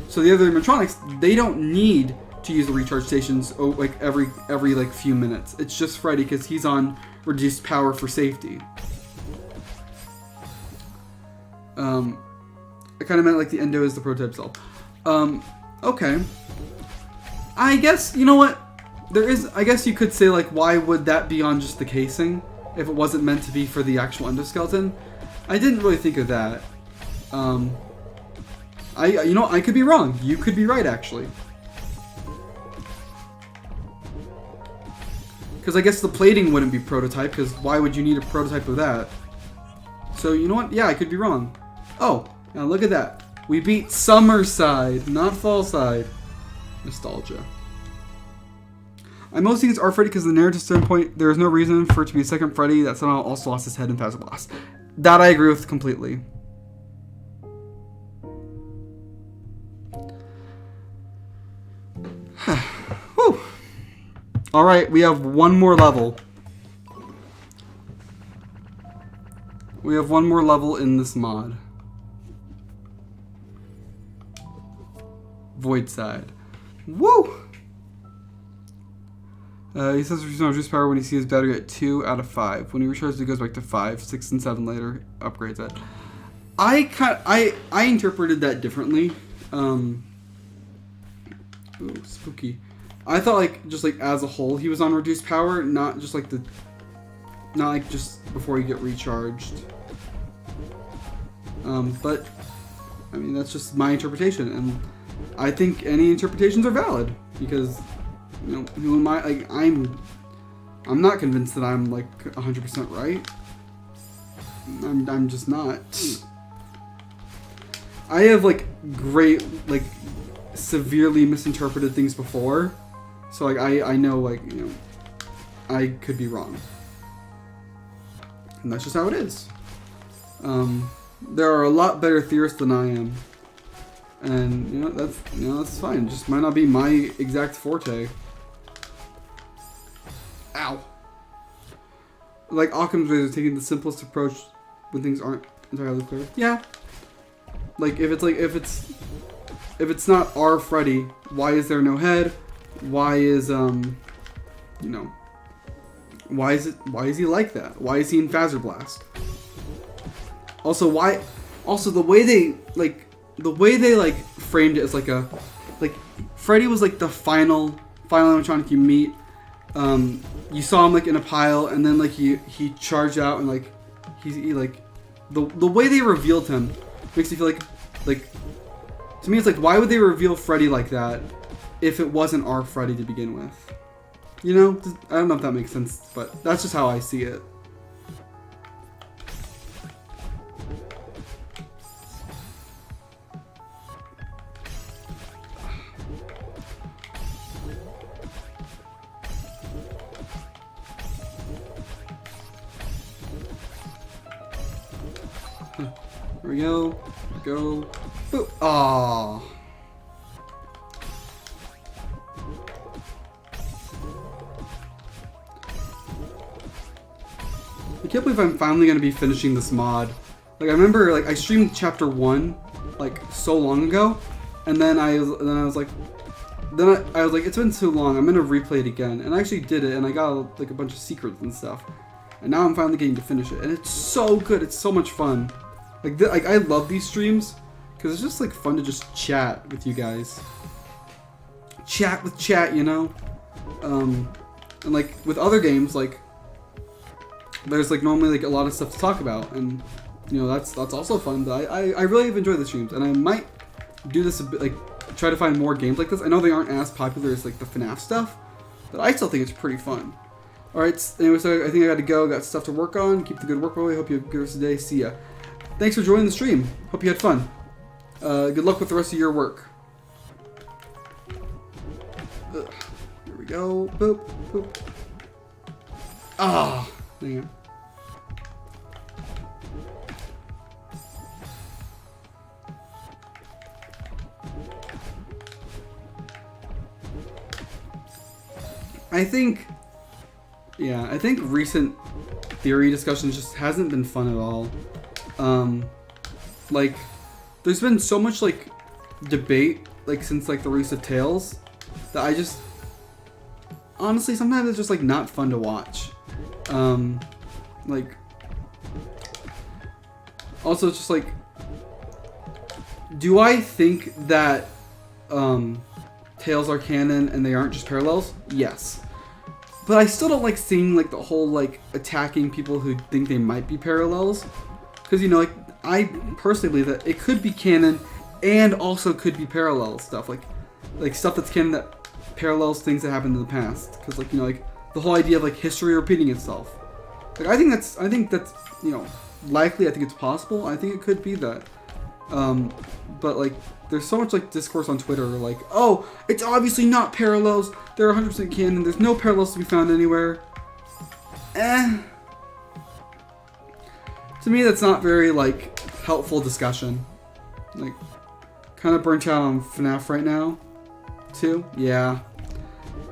So the other animatronics, they don't need to use the recharge stations like every like few minutes. It's just Freddy because he's on reduced power for safety. I kind of meant like the endo is the prototype cell. Okay. I guess, you know what? I guess you could say like, why would that be on just the casing if it wasn't meant to be for the actual endoskeleton? I didn't really think of that. I could be wrong. You could be right, actually. Because I guess the plating wouldn't be prototype, because why would you need a prototype of that? So, you know what? Yeah, I could be wrong. Oh, now look at that. We beat Summer Side, not Fall Side. Nostalgia. I mostly think it's our Freddy because the narrative standpoint, there is no reason for it to be a second Freddy that somehow also lost his head in Thousand Blast. That I agree with completely. Whew. Alright, we have one more level. We have one more level in this mod. Void Side. Woo! He says there's no reduce power when he sees his battery at 2 out of 5. When he recharges, it goes back to 5. 6 and 7 later upgrades it. I interpreted that differently. Ooh, spooky. I thought like just like as a whole he was on reduced power, not just like just before you get recharged. But I mean that's just my interpretation, and I think any interpretations are valid because you know who am I? Like I'm not convinced that I'm like 100% right. I'm just not. I have like great like severely misinterpreted things before, so like I know like you know I could be wrong, and that's just how it is. There are a lot better theorists than I am, and that's fine. Just might not be my exact forte. Ow. Like Occam's razor, taking the simplest approach when things aren't entirely clear. Yeah. Like if it's not our Freddy, why is there no head? Why is why is he like that? Why is he in Phaser Blast? Also the way they framed it as like Freddy was like the final animatronic you meet. You saw him like in a pile, and then like he charged out, and like he like the way they revealed him makes me feel like to me it's like, why would they reveal Freddy like that if it wasn't our Freddy to begin with? You know, I don't know if that makes sense, but that's just how I see it. There we go. Go. Boop. Aww. I can't believe I'm finally gonna be finishing this mod. Like I remember, like I streamed chapter 1 like so long ago, and then I was like, it's been too long. I'm gonna replay it again, and I actually did it, and I got like a bunch of secrets and stuff, and now I'm finally getting to finish it, and it's so good. It's so much fun. Like I love these streams because it's just like fun to just chat with you guys. Chat with chat, you know. And like with other games, like there's like normally like a lot of stuff to talk about, and you know that's also fun. But I really have enjoyed the streams, and I might do this a bit, like try to find more games like this. I know they aren't as popular as like the FNAF stuff, but I still think it's pretty fun. All right, anyway, so I think I got to go. Got stuff to work on. Keep the good work, boy. Hope you have a good rest of the day. See ya. Thanks for joining the stream. Hope you had fun. Good luck with the rest of your work. Here we go. Boop, boop. Ah, dang it. I think recent theory discussions just hasn't been fun at all. Like, there's been so much, like, debate, like, since, like, the release of Tales, that I just, honestly, sometimes it's just, like, not fun to watch. Like, also, it's just, like, do I think that, Tales are canon and they aren't just parallels? Yes. But I still don't like seeing, like, the whole, like, attacking people who think they might be parallels. Because, you know, like, I personally believe that it could be canon and also could be parallel stuff. Like stuff that's canon that parallels things that happened in the past. Because, like, you know, like, the whole idea of, like, history repeating itself. Like, I think that's, you know, likely. I think it's possible. I think it could be that. But, like, there's so much, like, discourse on Twitter, like, oh, it's obviously not parallels. They're 100% canon. There's no parallels to be found anywhere. To me, that's not very, like, helpful discussion. Like, kind of burnt out on FNAF right now, too. Yeah.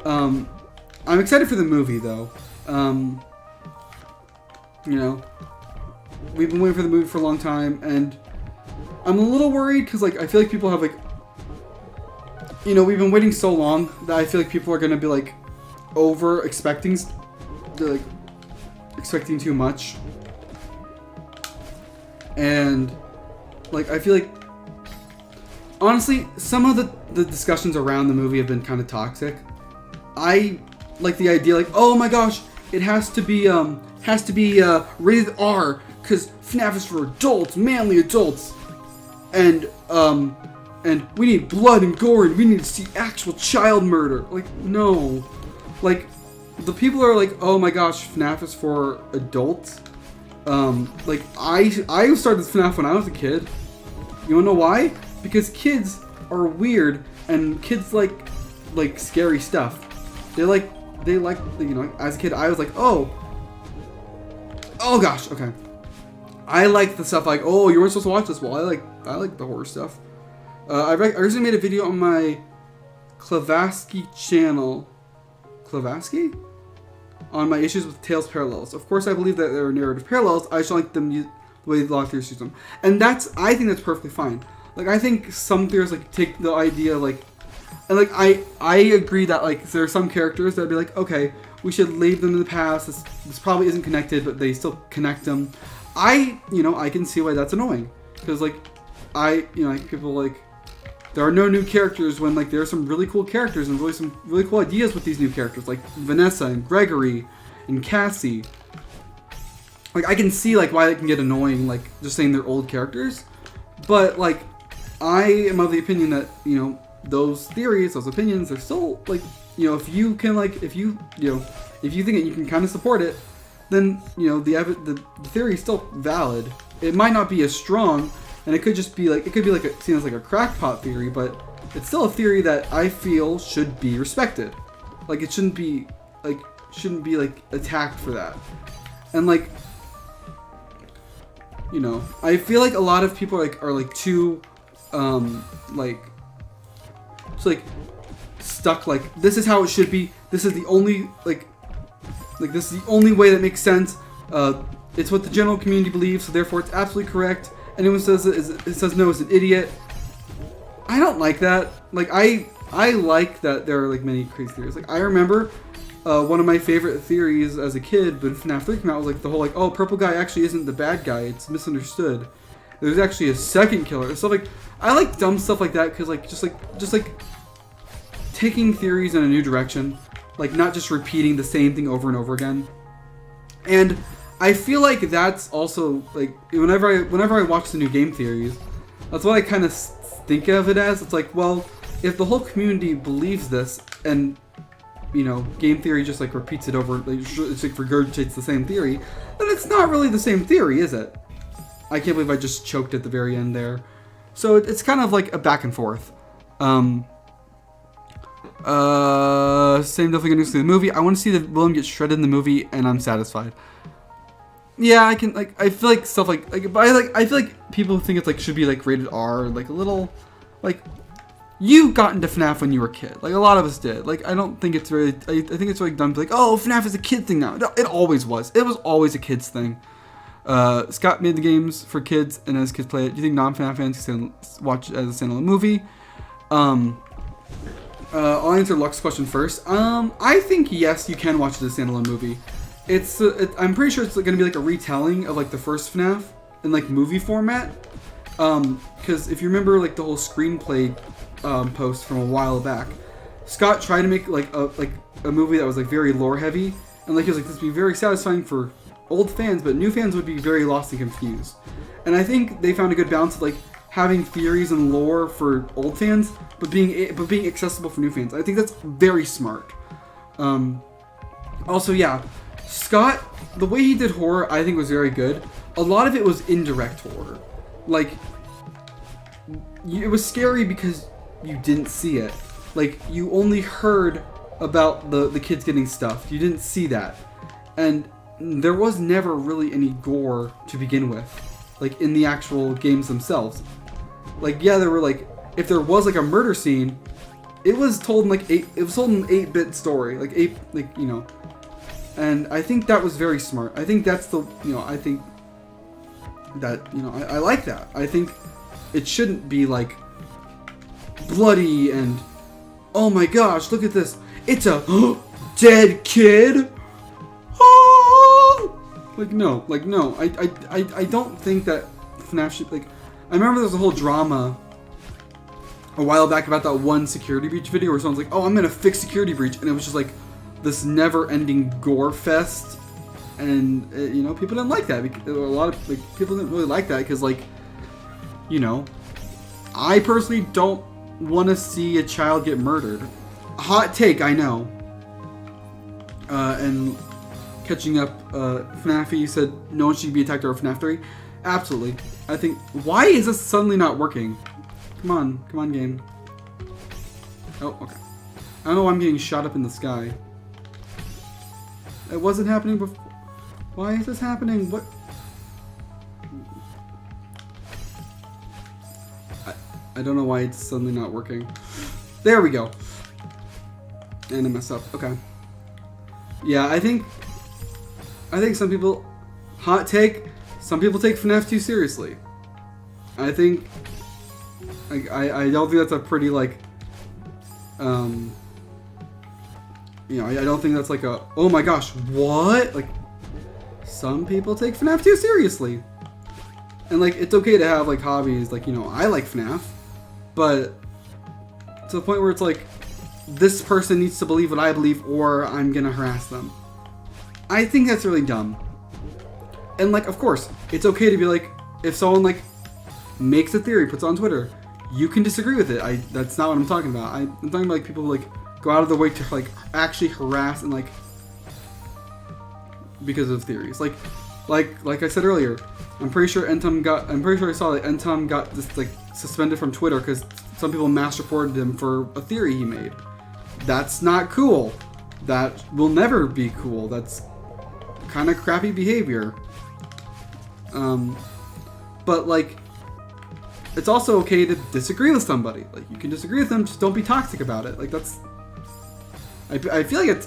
I'm excited for the movie, though. You know, we've been waiting for the movie for a long time, and I'm a little worried because like I feel like people have like, you know, we've been waiting so long that I feel like people are gonna be like over expecting, they're like expecting too much, and like I feel like honestly some of the discussions around the movie have been kind of toxic. I like the idea like, oh my gosh, it has to be rated R because FNAF is for adults, manly adults, and we need blood and gore and we need to see actual child murder. Like, no, like the people are like, oh my gosh, FNAF is for adults. Like I started FNAF when I was a kid. You wanna know why? Because kids are weird and kids like scary stuff. They like, you know, as a kid I was like, oh gosh, okay. I like the stuff like, oh, you weren't supposed to watch this. Well, I like the horror stuff. I recently made a video on my Klavaski channel. Klavaski? On my issues with Tales parallels. Of course, I believe that there are narrative parallels. I just like them the way the log theorists use them. And I think that's perfectly fine. Like, I think some theorists, like, take the idea, like, and, like, I agree that, like, there are some characters that would be like, okay, we should leave them in the past. This probably isn't connected, but they still connect them. I can see why that's annoying. Because, like, like, people, like, there are no new characters when, like, there are some really cool characters and some really cool ideas with these new characters. Like, Vanessa and Gregory and Cassie. Like, I can see, like, why they can get annoying, like, just saying they're old characters. But, like, I am of the opinion that, you know, those theories, those opinions, they're still, like, you know, if you can, like, if you think that you can kind of support it, then, you know, the theory is still valid. It might not be as strong, and it could just be like, seen as like a crackpot theory, but it's still a theory that I feel should be respected. Like, it shouldn't be attacked for that. And, like, you know, I feel like a lot of people are too stuck, like, this is how it should be, this is the only this is the only way that makes sense, it's what the general community believes, so therefore it's absolutely correct. Anyone says it says no is an idiot. I don't like that. Like, I like that there are, like, many crazy theories. Like, I remember one of my favorite theories as a kid, but FNAF 3 came out, was like the whole, like, oh, purple guy actually isn't the bad guy, it's misunderstood. There's actually a second killer. So, like, I like dumb stuff like that because, like, just like taking theories in a new direction, like, not just repeating the same thing over and over again. And I feel like that's also, like, whenever I watch the new game theories, that's what I kind of think of it as. It's like, well, if the whole community believes this, and, you know, game theory just, like, repeats it over, like, it's like regurgitates the same theory, then it's not really the same theory, is it? I can't believe I just choked at the very end there. So it's kind of like a back and forth. Same definitely gonna see the movie. I want to see the William get shredded in the movie, and I'm satisfied. Yeah, I can, like, I feel like stuff like but I feel like people think it's like should be like rated R, like a little, like, you got into FNAF when you were a kid, like a lot of us did. Like, I don't think it's really, I think it's really dumb to be like, oh, FNAF is a kid thing now. No, it always was. It was always a kid's thing. Scott made the games for kids, and as kids play it. Do you think non-FNAF fans can watch it as a standalone movie? I'll answer Lux's question first. I think yes, you can watch it as a standalone movie. I'm pretty sure it's going to be like a retelling of like the first FNAF in like movie format. Because if you remember like the whole screenplay post from a while back, Scott tried to make like a movie that was like very lore heavy, and like he was like, this would be very satisfying for old fans, but new fans would be very lost and confused. And I think they found a good balance of like having theories and lore for old fans, but being accessible for new fans. I think that's very smart. Also, yeah, Scott, the way he did horror, I think was very good. A lot of it was indirect horror. Like, it was scary because you didn't see it. Like, you only heard about the kids getting stuffed. You didn't see that. And there was never really any gore to begin with, like in the actual games themselves. Like, yeah, there were like, if there was like a murder scene, it was told in like it was told in an 8-bit story, like you know. And I think that was very smart. I think that's the, you know, I think that, you know, I like that. I think it shouldn't be like bloody and, oh my gosh, look at this. It's a dead kid. Like no. I don't think that FNAF should, like, I remember there was a whole drama a while back about that one security breach video where someone's like, oh, I'm gonna fix security breach, and it was just like this never-ending gore fest, and you know, people didn't like that. Because a lot of like people didn't really like that because, like, you know, I personally don't want to see a child get murdered. Hot take, I know. And catching up, FNAF said no one should be attacked over FNAF 3. Absolutely. I think, why is this suddenly not working? Come on, game. Oh, okay. I don't know why I'm getting shot up in the sky. It wasn't happening before. Why is this happening? What? I don't know why it's suddenly not working. There we go. And I messed up. Okay. Yeah, I think some people, hot take, some people take FNAF too seriously. I think, I don't think that's a pretty, like, you know, I don't think that's like a, oh my gosh, what? Like, some people take FNAF too seriously. And, like, it's okay to have, like, hobbies, like, you know, I like FNAF, but to the point where it's like, this person needs to believe what I believe or I'm gonna harass them. I think that's really dumb. And, like, of course, it's okay to be like, if someone, like, makes a theory, puts it on Twitter, you can disagree with it. That's not what I'm talking about. I'm talking about, like, people who, like, go out of their way to, like, actually harass and, like, because of theories. Like I said earlier, I'm pretty sure I saw that Entom got this, like, suspended from Twitter because some people mass reported him for a theory he made. That's not cool. That will never be cool. That's kind of crappy behavior. But, like, it's also okay to disagree with somebody. Like, you can disagree with them, just don't be toxic about it. Like, that's, I feel like it's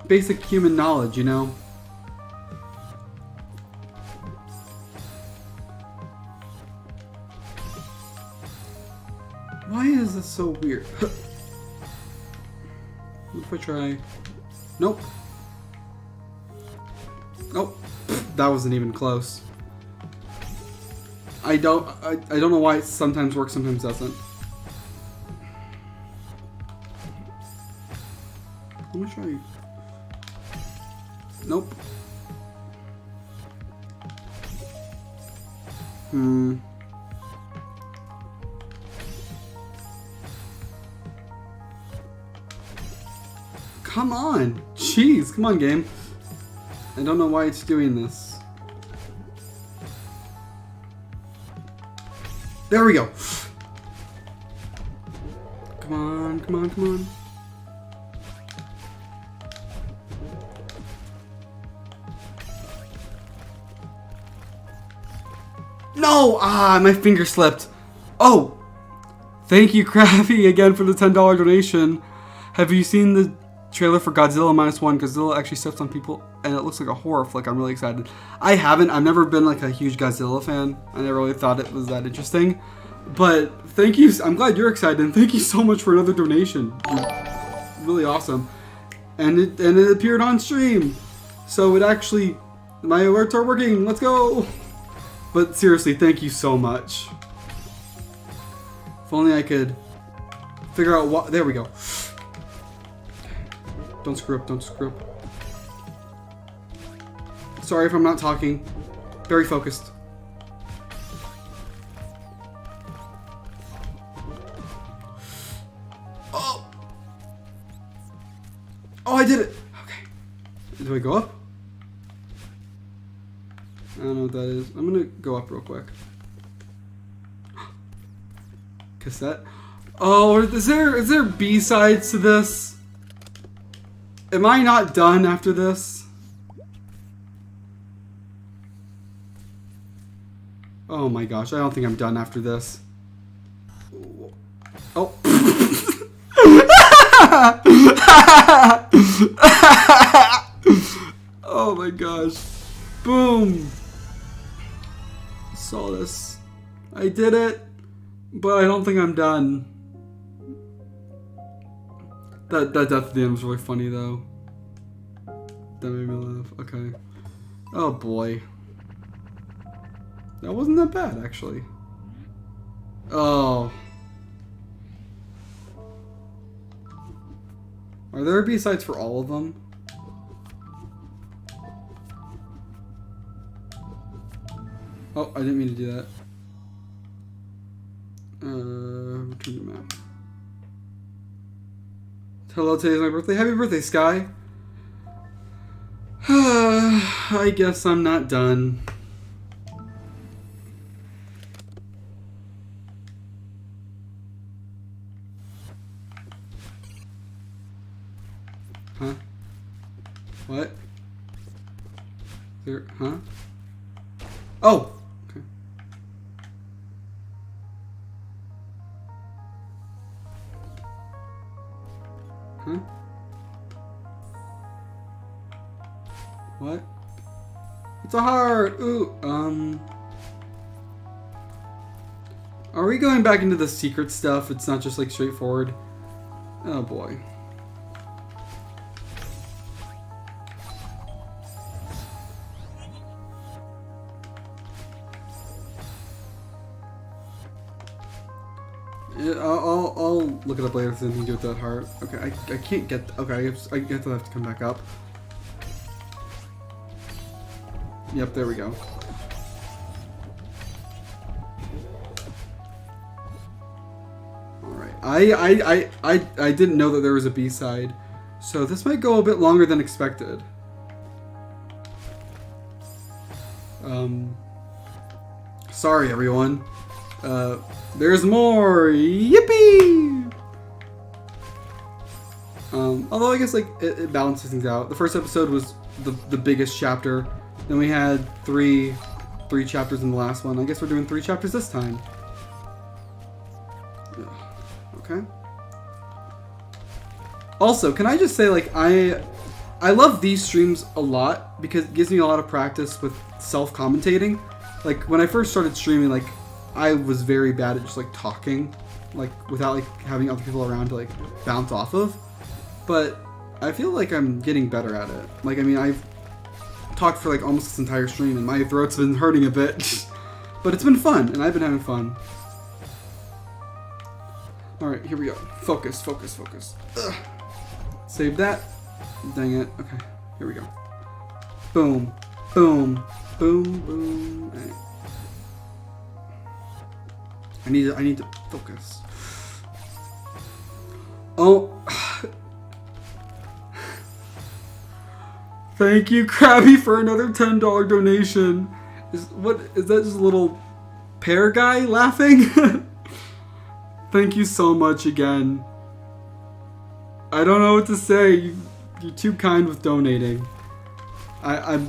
basic human knowledge, you know? Why is this so weird? What if I try? Nope. Nope. That wasn't even close. I don't know why it sometimes works, sometimes doesn't. Let me try. Nope. Come on! Jeez, come on, game. I don't know why it's doing this. There we go. Come on, come on, come on. No! Ah, my finger slipped. Oh! Thank you, Crappy, again for the $10 donation. Have you seen the trailer for Godzilla -1? Godzilla actually steps on people, and it looks like a horror flick. I'm really excited. I haven't. I've never been, like, a huge Godzilla fan. I never really thought it was that interesting. But thank you. I'm glad you're excited, and thank you so much for another donation. Really awesome. And it appeared on stream. So it actually, my alerts are working. Let's go. But seriously, thank you so much. If only I could figure out what. There we go. Don't screw up, don't screw up. Sorry if I'm not talking. Very focused. Oh! Oh, I did it! Okay. Do I go up? I don't know what that is. I'm gonna go up real quick. Cassette? Oh, is there B-sides to this? Am I not done after this? Oh my gosh, I don't think I'm done after this. Oh. Oh my gosh. Boom. Solace. I did it, but I don't think I'm done. That death at the end was really funny though. That made me laugh. Okay. Oh boy. That wasn't that bad actually. Oh. Are there B-sides for all of them? Oh, I didn't mean to do that. Return to map. Hello, today's my birthday. Happy birthday, Sky. I guess I'm not done. Huh? What? There, huh? Oh! Okay. Huh? What? It's a heart! Ooh, are we going back into the secret stuff? It's not just like straightforward. Oh boy. I'll look it up later if there's anything to do with that heart. Okay, I can't get... Okay, I guess I'll have to come back up. Yep, there we go. Alright. I didn't know that there was a B-side. So this might go a bit longer than expected. Sorry everyone. There's more! Yippee! Although I guess like it balances things out. The first episode was the biggest chapter. Then we had three chapters in the last one. I guess we're doing 3 chapters this time. Okay. Also, can I just say like I love these streams a lot because it gives me a lot of practice with self-commentating. Like when I first started streaming, like I was very bad at just like talking, like without like having other people around to like bounce off of. But I feel like I'm getting better at it. Like I mean, I've talked for like almost this entire stream and my throat's been hurting a bit. But it's been fun and I've been having fun. Alright, here we go. Focus, focus, focus. Ugh. Save that. Dang it. Okay, here we go. Boom. Boom. Boom. Boom. Right. I need to focus. Oh. Thank you, Krabby, for another $10 donation. Is that just a little pear guy laughing? Thank you so much again. I don't know what to say. You're too kind with donating. I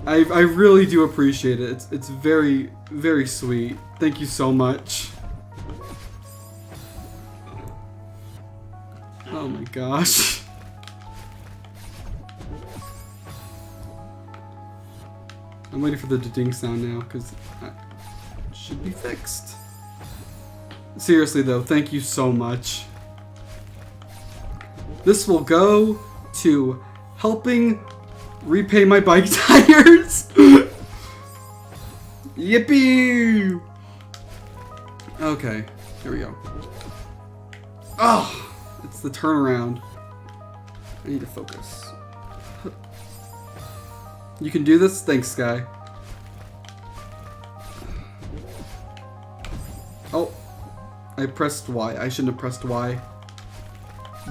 really do appreciate it. It's very, very sweet. Thank you so much. Oh my gosh. I'm waiting for the ding sound now because it should be fixed. Seriously though, thank you so much. This will go to helping repay my bike tires. Yippee! Okay, here we go. Oh, it's the turnaround. I need to focus. You can do this? Thanks, Sky. Oh, I pressed Y. I shouldn't have pressed Y.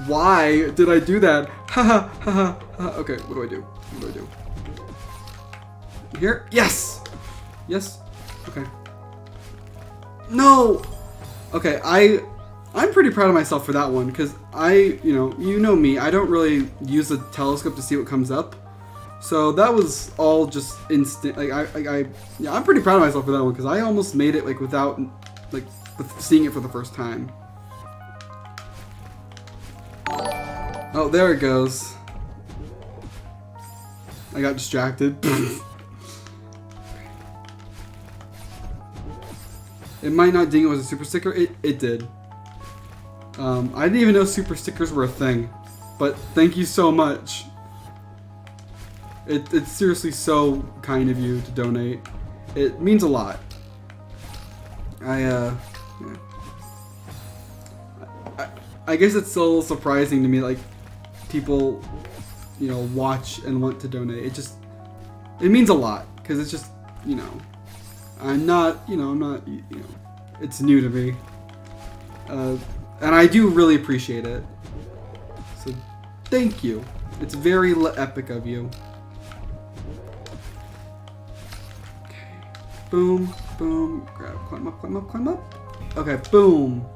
Why did I do that? Haha, haha, ha. Okay, what do I do? What do I do? Here? Yes! Yes? Okay. No! Okay, I'm pretty proud of myself for that one, because you know me, I don't really use the telescope to see what comes up. So that was all just instant. Like yeah, I'm pretty proud of myself for that one because I almost made it like without like seeing it for the first time. Oh, there it goes. I got distracted. It might not ding it was a super sticker. It did. I didn't even know super stickers were a thing. But thank you so much. It's seriously so kind of you to donate. It means a lot. Yeah. I guess it's so surprising to me, like, people, you know, watch and want to donate. It means a lot, because it's just, you know, I'm not, it's new to me. And I do really appreciate it. So, thank you. It's very epic of you. Okay. Boom, boom. Grab, climb up, climb up, climb up. Okay, boom.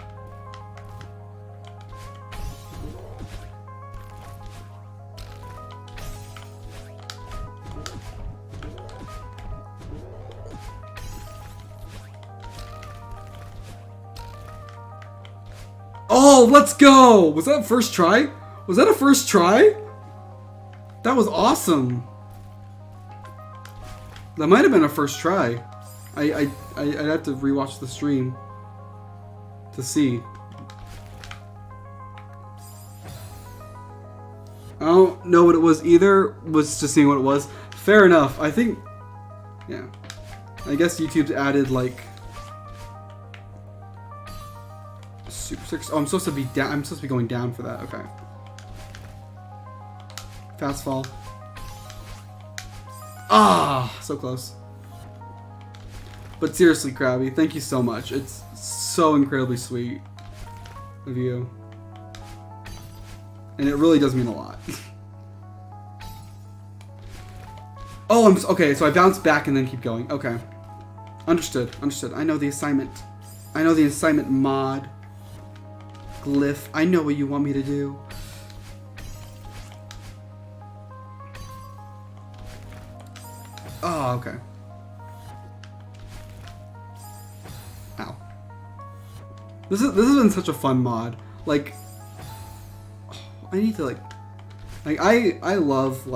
Oh, let's go! Was that first try? Was that a first try? That was awesome. That might have been a first try. I'd have to rewatch the stream to see. I don't know what it was either. Was just seeing what it was. Fair enough. I think, yeah. I guess YouTube's added like Super 6. Oh, I'm supposed to be down. I'm supposed to be going down for that. Okay. Fast fall. Ah, so close. But seriously, Krabby, thank you so much. It's so incredibly sweet of you. And it really does mean a lot. Oh, okay, so I bounce back and then keep going. Okay. Understood, understood. I know the assignment. I know the assignment mod. Glyph, I know what you want me to do. Oh, okay. Ow. This has been such a fun mod. Like, I need to I love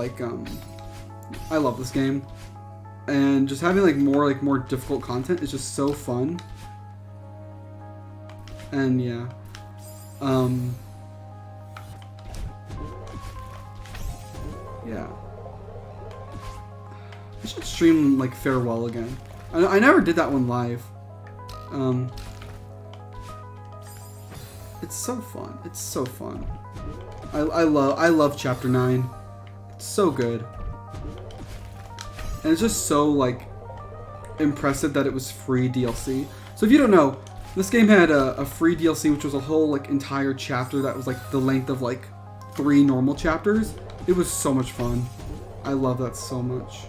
I love this game, and just having more difficult content is just so fun. And yeah, yeah. I should stream like Farewell again. I never did that one live. It's so fun. It's so fun. I love Chapter 9. It's so good. And it's just so like impressive that it was free DLC. So if you don't know, this game had a free DLC, which was a whole like entire chapter that was like the length of like 3 normal chapters. It was so much fun. I love that so much.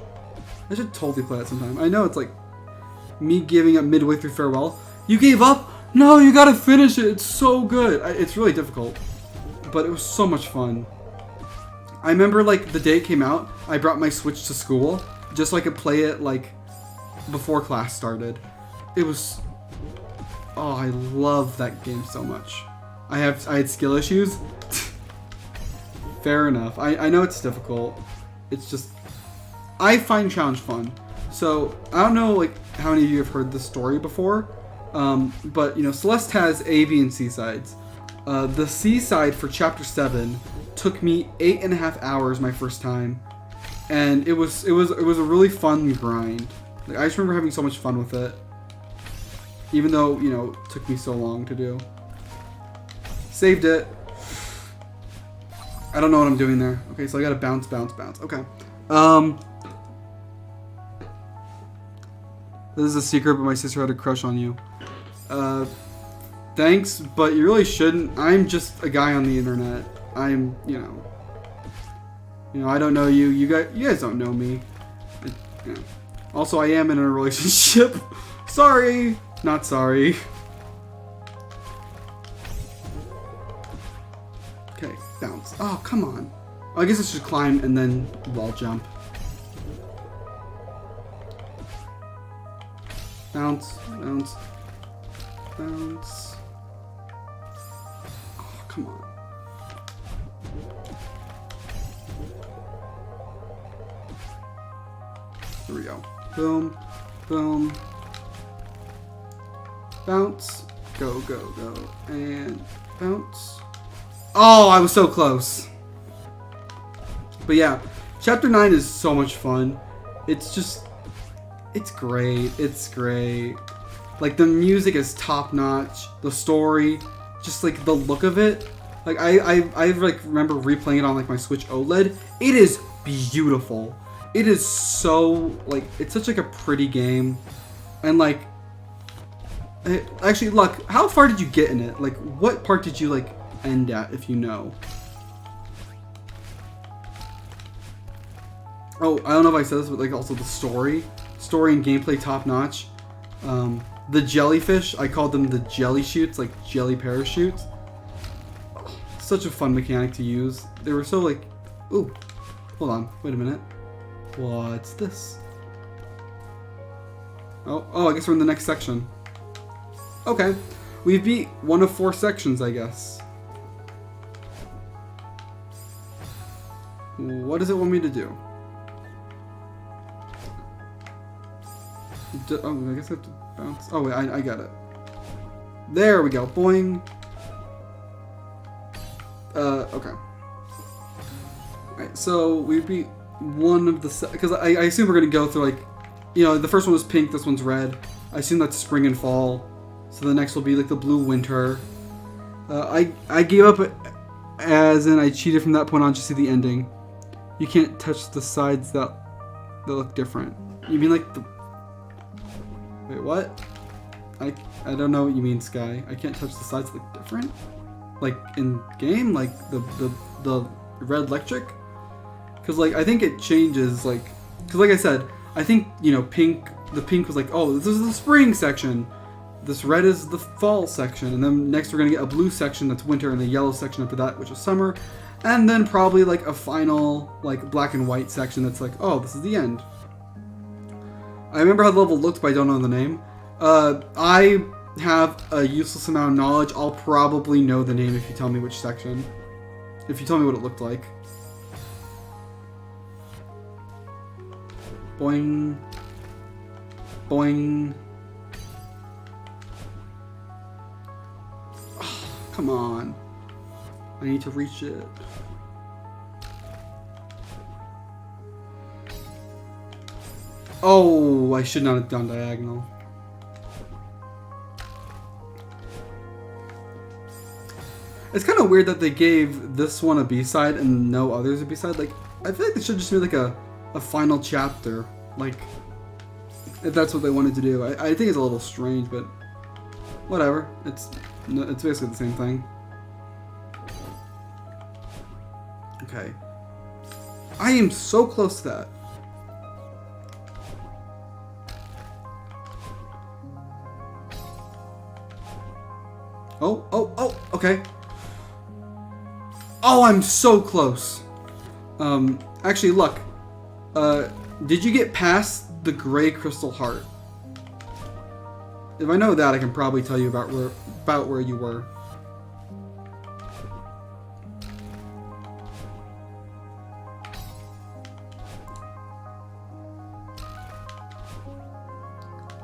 I should totally play that sometime. I know it's like me giving up midway through Farewell. You gave up? No, you gotta finish it. It's so good. It's really difficult, but it was so much fun. I remember like the day it came out, I brought my Switch to school just so I could play it like before class started. It was, oh, I love that game so much. I had skill issues. Fair enough. I know it's difficult. It's just, I find challenge fun. So I don't know like how many of you have heard this story before, but you know, Celeste has A, B, and C sides. The C side for Chapter 7 took me 8.5 hours my first time, and it was a really fun grind. Like, I just remember having so much fun with it, even though, you know, it took me so long to do. Saved it. I don't know what I'm doing there. Okay, so I gotta bounce, bounce, bounce. Okay. This is a secret, but my sister had a crush on you. Thanks, but you really shouldn't. I'm just a guy on the internet. I'm, you know, I don't know you. You guys don't know me. You know. Also, I am in a relationship. Sorry, not sorry. Okay, bounce. Oh, come on. I guess I should climb and then wall jump. Bounce, bounce, bounce. Oh, come on. There we go. Boom, boom. bounce, go, go, go, and bounce. Oh, I was so close. But yeah, Chapter 9 is so much fun. It's just, it's great. It's great. Like, the music is top notch. The story, just like the look of it. Like, I like remember replaying it on like my Switch OLED. It is beautiful. It is so, like, it's such like a pretty game. And like, actually, look, how far did you get in it? Like, what part did you like end at, if you know? Oh, I don't know if I said this, but like also the story and gameplay top notch. The jellyfish, I called them the jelly shoots, like jelly parachutes. Oh, such a fun mechanic to use. They were so like, ooh, hold on, wait a minute. What's this? Oh, I guess we're in the next section. Okay, we beat one of 4 sections, I guess. What does it want me to do? Oh, I guess I have to bounce. Oh, wait, I got it. There we go. Boing. Okay. Alright, so we beat one of the... Because I assume we're going to go through, like... You know, the first one was pink, this one's red. I assume that's spring and fall. So the next will be, like, the blue winter. I gave up as in I cheated from that point on to see the ending. You can't touch the sides that look different. You mean, like, the... Wait, what? I don't know what you mean, Sky. I can't touch the sides that look different? Like, in game? Like, the red electric? Because, like, I think it changes, like... Because, like I said, I think, you know, the pink was like, oh, this is the spring section. This red is the fall section. And then next we're going to get a blue section that's winter, and the yellow section after that, which is summer. And then probably, like, a final, like, black and white section that's like, oh, this is the end. I remember how the level looked, but I don't know the name. I have a useless amount of knowledge. I'll probably know the name if you tell me which section. If you tell me what it looked like. Boing. Boing. Oh, come on. I need to reach it. Oh, I should not have done diagonal. It's kind of weird that they gave this one a B-side and no others a B-side. Like, I feel like they should just be like a final chapter. Like, if that's what they wanted to do. I think it's a little strange, but whatever. It's basically the same thing. Okay. I am so close to that. Oh, okay. Oh, I'm so close. Actually, look. Did you get past the gray crystal heart? If I know that, I can probably tell you about where you were.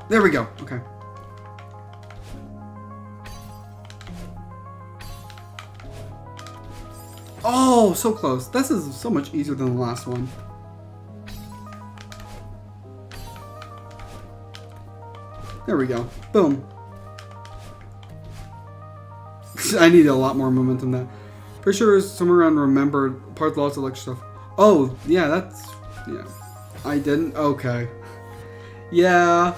There we go. Okay. Oh, so close. This is so much easier than the last one. There we go. Boom. I need a lot more momentum than that. Pretty sure it's somewhere around remembered part of lots of electric stuff. Oh, yeah, that's... Yeah. I didn't? Okay. Yeah.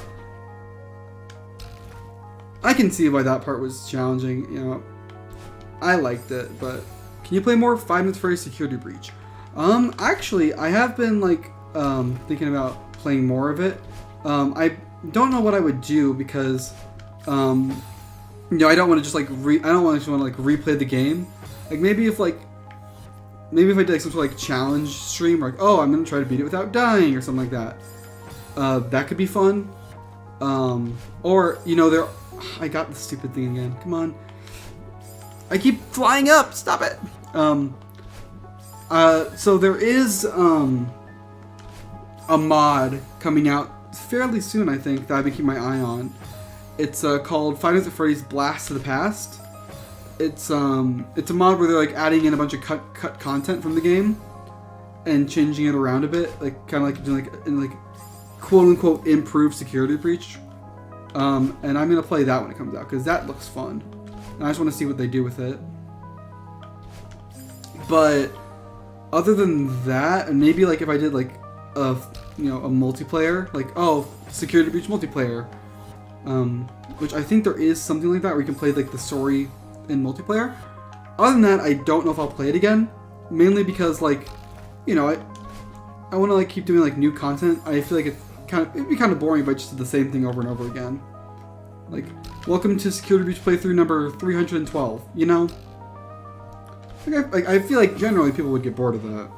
I can see why that part was challenging, you know. I liked it, but... Can you play more 5 minutes for a security breach? Actually, I have been, like, thinking about playing more of it. I don't know what I would do because, you know, I don't want to just, like, I don't want to, like, replay the game. Like, maybe if I did, like, some sort of, like, challenge stream, like, oh, I'm going to try to beat it without dying or something like that. That could be fun. Or, you know, I got the stupid thing again. Come on. I keep flying up. Stop it. So there is a mod coming out fairly soon, I think, that I've been keeping my eye on. It's called Five Nights at Freddy's Blast to the Past. It's a mod where they're like adding in a bunch of cut content from the game and changing it around a bit, like kind of like doing like quote unquote improved Security Breach. And I'm gonna play that when it comes out because that looks fun. And I just want to see what they do with it. But other than that, and maybe like if I did like a multiplayer, like Security Breach multiplayer, which I think there is something like that where you can play like the story in multiplayer. Other than that, I don't know if I'll play it again, mainly because like, I want to like keep doing like new content. I feel like it'd be kind of boring if I just did the same thing over and over again. Like, welcome to Security Breach playthrough number 312. I feel like generally people would get bored of that.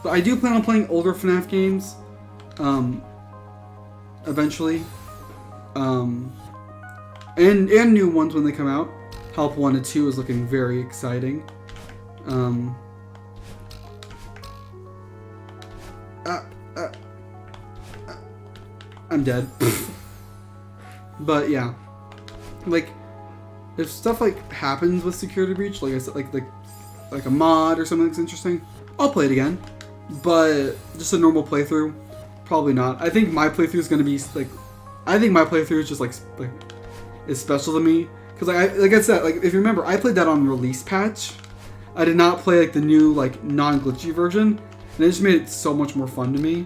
But I do plan on playing older FNAF games, eventually, and new ones when they come out. Help 1 and 2 is looking very exciting. I'm dead. But yeah, like if stuff like happens with Security Breach, like I said, like a mod or something that's interesting, I'll play it again. But just a normal playthrough, probably not. I think my playthrough is gonna be like, is just like is special to me because like I said, like if you remember, I played that on release patch. I did not play like the new like non-glitchy version, and it just made it so much more fun to me.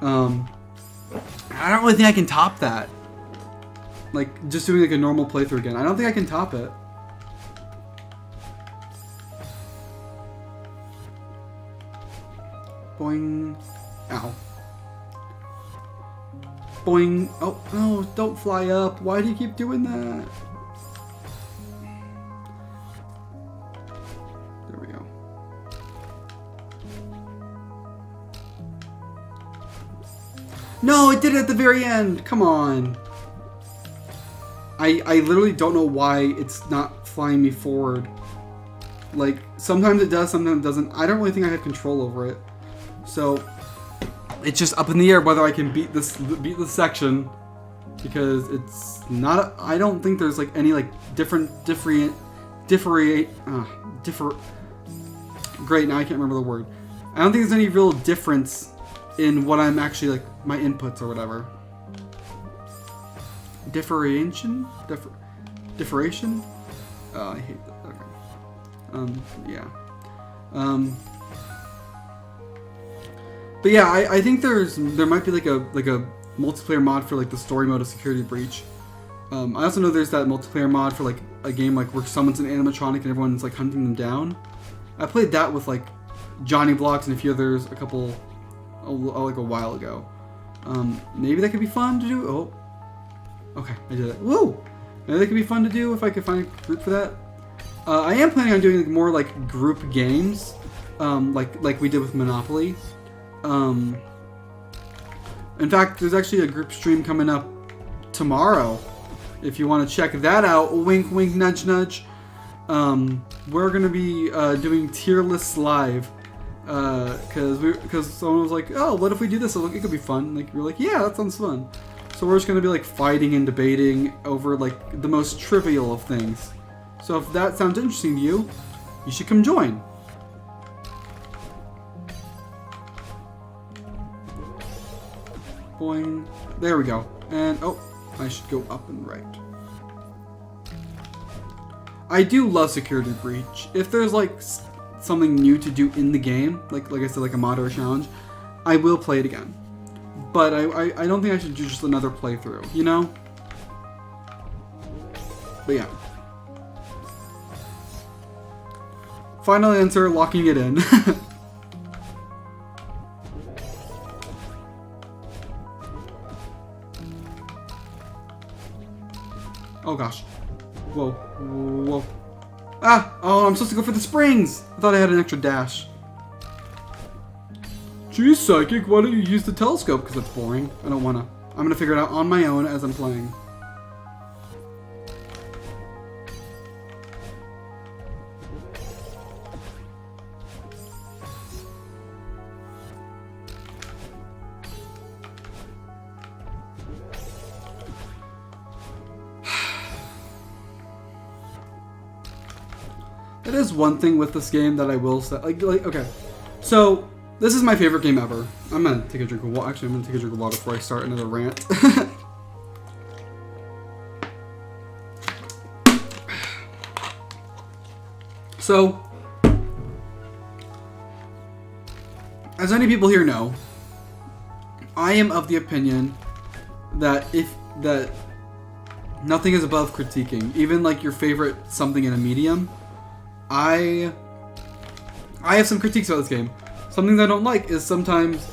I don't really think I can top that. Like, just doing like a normal playthrough again. I don't think I can top it. Boing. Ow. Boing. Oh, no, don't fly up. Why do you keep doing that? There we go. No, it did it at the very end. Come on. I literally don't know why it's not flying me forward. Like, sometimes it does, sometimes it doesn't. I don't really think I have control over it. So, it's just up in the air whether I can beat this section. Because it's not, I don't think there's like any like great, now I can't remember the word. I don't think there's any real difference in what I'm actually like, my inputs or whatever. Differentiation? Oh, I hate that. Okay. Yeah. But yeah, I think there might be like a multiplayer mod for like the story mode of Security Breach. I also know there's that multiplayer mod for like a game like where someone's an animatronic and everyone's like hunting them down. I played that with like Johnny Blocks and a few others like a while ago. Maybe that could be fun to do. Oh. Okay, I did it. Woo! Maybe that could be fun to do if I could find a group for that. I am planning on doing like, more like group games, like we did with Monopoly. In fact, there's actually a group stream coming up tomorrow. If you want to check that out, wink, wink, nudge, nudge. We're gonna be doing tier lists live, because someone was like, "Oh, what if we do this? It could be fun." Like, we're like, "Yeah, that sounds fun." So we're just going to be like fighting and debating over like the most trivial of things. So if that sounds interesting to you, you should come join. Boing. There we go. And oh, I should go up and right. I do love Security Breach. If there's like something new to do in the game, like I said, like a mod or a challenge, I will play it again. But I don't think I should do just another playthrough, you know? But yeah. Final answer, locking it in. Oh gosh. Whoa. Whoa. Ah! Oh, I'm supposed to go for the springs! I thought I had an extra dash. Geez, Psychic, why don't you use the telescope? Because it's boring. I don't want to. I'm going to figure it out on my own as I'm playing. It is one thing with this game that I will say, like okay, so this is my favorite game ever. I'm gonna take a drink of water. Actually, I'm gonna take a drink of water before I start another rant. So, as many people here know, I am of the opinion that nothing is above critiquing, even like your favorite something in a medium. I have some critiques about this game. Something that I don't like is sometimes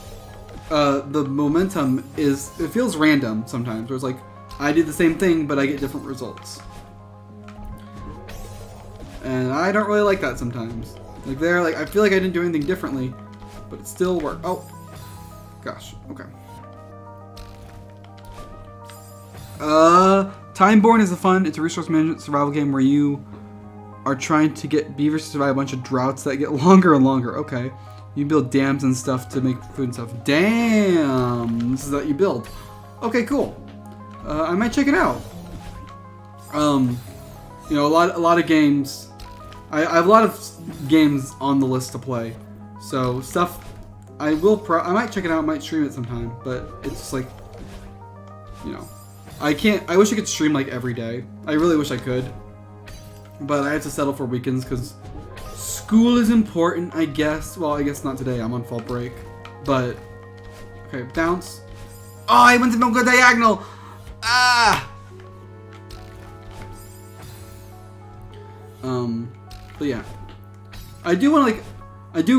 the momentum it feels random sometimes. Where it's like I do the same thing but I get different results, and I don't really like that sometimes. Like I feel like I didn't do anything differently, but it still worked. Oh, gosh. Okay. Timeborn is it's a resource management survival game where you are trying to get beavers to survive a bunch of droughts that get longer and longer. Okay. You build dams and stuff to make food and stuff. Dams that you build. Okay, cool. I might check it out. You know, a lot of games. I have a lot of games on the list to play. So stuff I might check it out, I might stream it sometime, but it's just like, you know, I wish I could stream like every day. I really wish I could. But I have to settle for weekends because school is important, I guess. Well, I guess not today. I'm on fall break. But, okay, bounce. Oh, I went to no good diagonal. Ah! But yeah. I do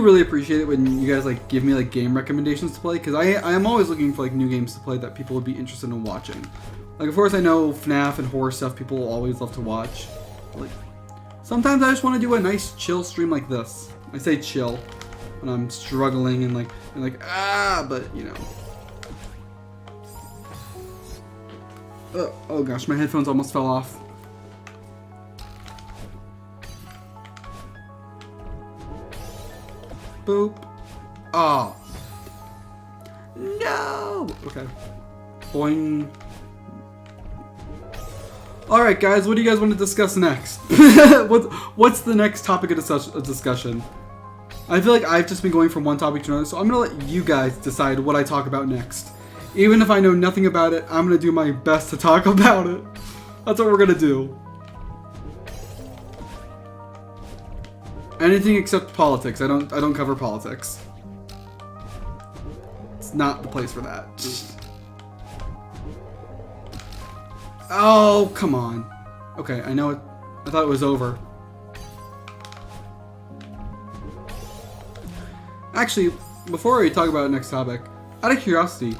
really appreciate it when you guys like give me like game recommendations to play, because I am always looking for like new games to play that people would be interested in watching. Like, of course I know FNAF and horror stuff people will always love to watch. Like, sometimes I just want to do a nice chill stream like this. I say chill when I'm struggling and like but you know. Oh gosh, my headphones almost fell off. Boop. Oh. No. Okay. Boing. Alright guys, what do you guys want to discuss next? What's the next topic of discussion? I feel like I've just been going from one topic to another, so I'm going to let you guys decide what I talk about next. Even if I know nothing about it, I'm going to do my best to talk about it. That's what we're going to do. Anything except politics. I don't cover politics. It's not the place for that. Oh, come on. Okay, I know it. I thought it was over. Actually, before we talk about the next topic, out of curiosity,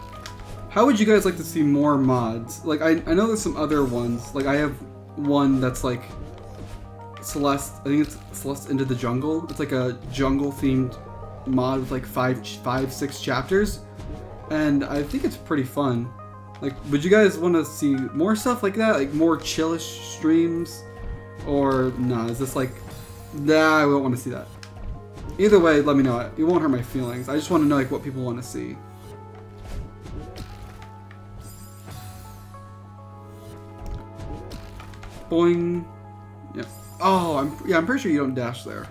how would you guys like to see more mods? Like, I know there's some other ones. Like, I have one that's like Celeste. I think it's Celeste Into the Jungle. It's like a jungle-themed mod with like 6 chapters, and I think it's pretty fun. Like, would you guys want to see more stuff like that? Like, more chillish streams? Or, nah, is this like... Nah, I won't want to see that. Either way, let me know. It won't hurt my feelings. I just want to know, like, what people want to see. Boing. Yeah. Oh, I'm pretty sure you don't dash there.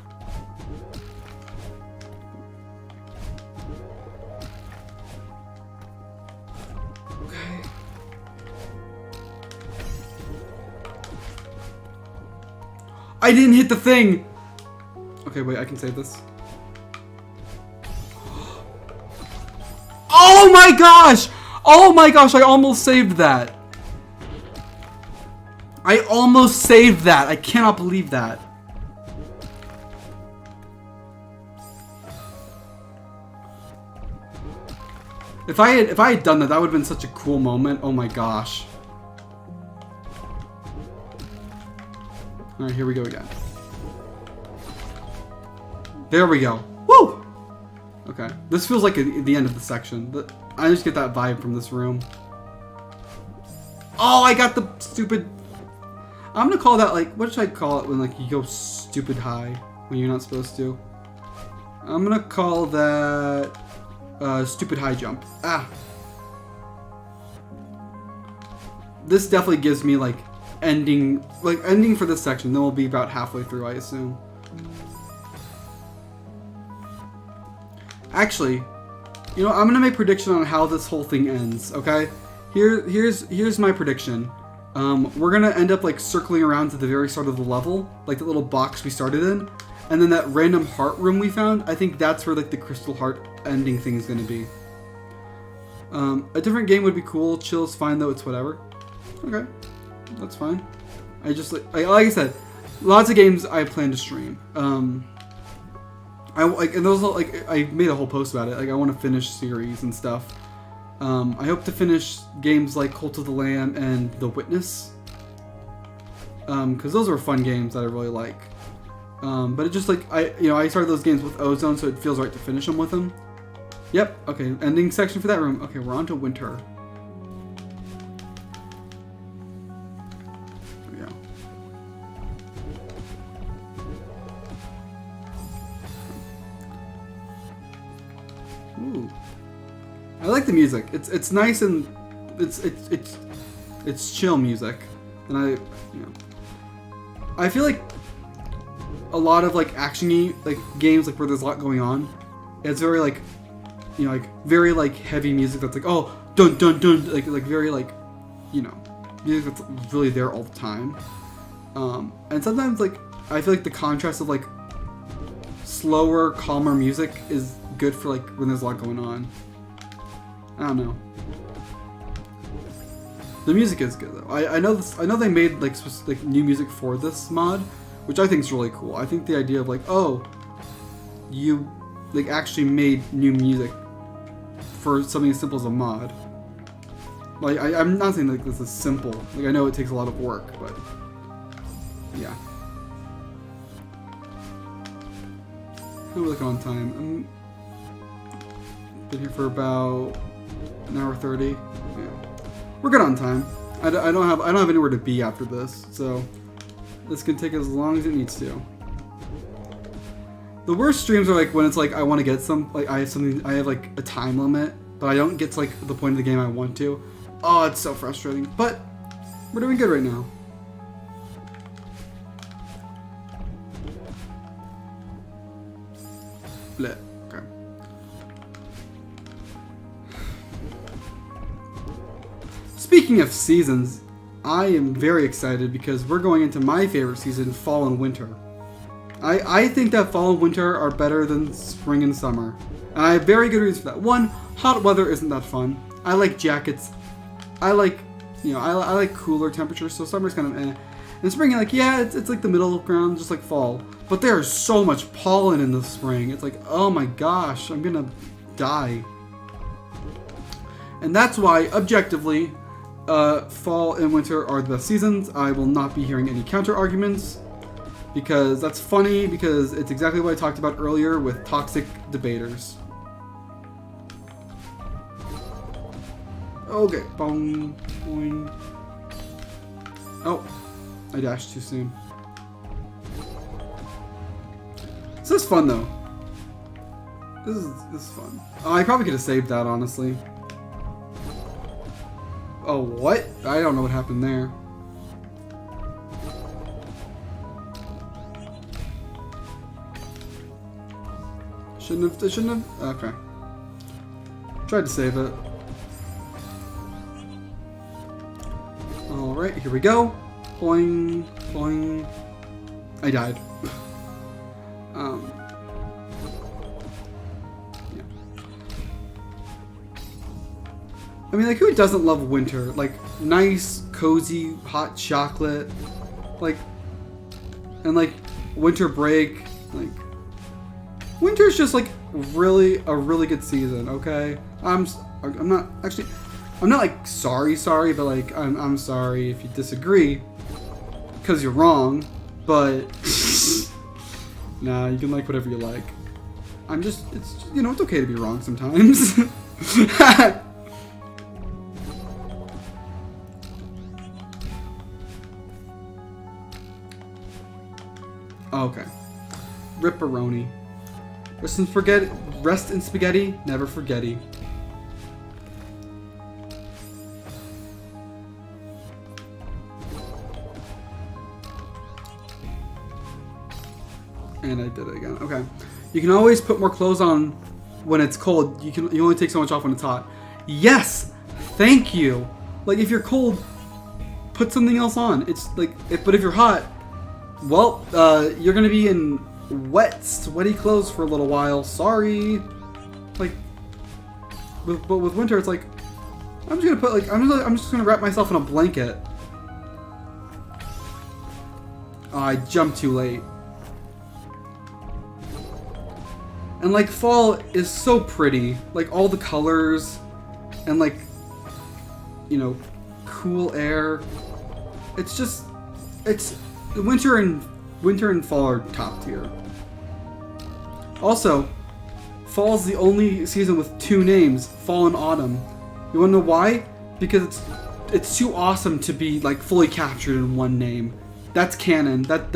I didn't hit the thing! Okay, wait, I can save this. Oh my gosh! Oh my gosh, I almost saved that. I almost saved that. I cannot believe that. If I had done that, that would have been such a cool moment. Oh my gosh. Alright, here we go again. There we go. Woo! Okay. This feels like the end of the section. I just get that vibe from this room. Oh, I got the stupid... I'm gonna call that, like... What should I call it when, like, you go stupid high when you're not supposed to? I'm gonna call that... stupid high jump. Ah! This definitely gives me, like... ending for this section. Then we'll be about halfway through, I assume. Actually, you know, I'm gonna make a prediction on how this whole thing ends. Okay, here's my prediction. We're gonna end up like circling around to the very start of the level, like the little box we started in, and then that random heart room we found. I think that's where like the crystal heart ending thing is gonna be. A different game would be cool. Chill's fine though. It's whatever. Okay, that's fine. I just like I said, lots of games I plan to stream. I like, and those like I made a whole post about it. Like I want to finish series and stuff. I hope to finish games like Cult of the Lamb and The Witness, because those were fun games that I really like. But it just like I started those games with Ozone, so it feels right to finish them with them. Yep. Okay. Ending section for that room. Okay, we're on to winter. There we go. Ooh. I like the music. It's nice and it's chill music, and I feel like a lot of like actiony like games like where there's a lot going on, it's very like like very like heavy music that's like oh dun dun dun like very like music that's really there all the time, and sometimes like I feel like the contrast of like slower, calmer music is good for like when there's a lot going on. I don't know. The music is good though. I know they made like new music for this mod, which I think is really cool. I think the idea of like, oh, you like actually made new music for something as simple as a mod. Like I'm not saying like this is simple. Like I know it takes a lot of work, but yeah. How are we looking on time? I'm been here for about an hour 30. Yeah. We're good on time. I don't have anywhere to be after this, so this can take as long as it needs to. The worst streams are like when it's like I want to get I have like a time limit, but I don't get to like the point of the game I want to. Oh, it's so frustrating. But we're doing good right now. Bleh. Okay. Speaking of seasons, I am very excited because we're going into my favorite season, fall and winter. I think that fall and winter are better than spring and summer. And I have very good reasons for that. One, hot weather isn't that fun. I like jackets. I like, I like cooler temperatures, so summer's kind of eh. And spring, like, yeah, it's like the middle ground, just like fall. But there is so much pollen in the spring. It's like, oh my gosh, I'm gonna die. And that's why, objectively, fall and winter are the best seasons. I will not be hearing any counter arguments. Because that's funny, because it's exactly what I talked about earlier with toxic debaters. Okay, boom, boing. Oh, I dashed too soon. This is fun though. This is fun. Oh, I probably could have saved that, honestly. Oh, what? I don't know what happened there. Shouldn't have. Okay. Tried to save it. Alright, here we go. Boing, boing. I died. Yeah. I mean, like, who doesn't love winter? Like, nice, cozy, hot chocolate. Like, and like, winter break. Like, winter's just like a really good season, okay? I'm not like sorry, but like I'm sorry if you disagree, because you're wrong. But nah, you can like whatever you like. It's it's okay to be wrong sometimes. Okay, Ripperoni. Rest in spaghetti, never forgetty. And I did it again. Okay. You can always put more clothes on when it's cold. You only take so much off when it's hot. Yes! Thank you! Like, if you're cold, put something else on. It's like, but if you're hot, well, you're gonna be in sweaty clothes for a little while. Sorry. Like, but with winter, it's like, I'm just gonna put, like, I'm just gonna wrap myself in a blanket. Oh, I jumped too late. And like, fall is so pretty. Like, all the colors and like, you know, cool air. It's just, it's winter and fall are top tier. Also, fall's the only season with 2 names, fall and autumn. You wanna know why? Because it's too awesome to be like fully captured in one name. That's canon. That's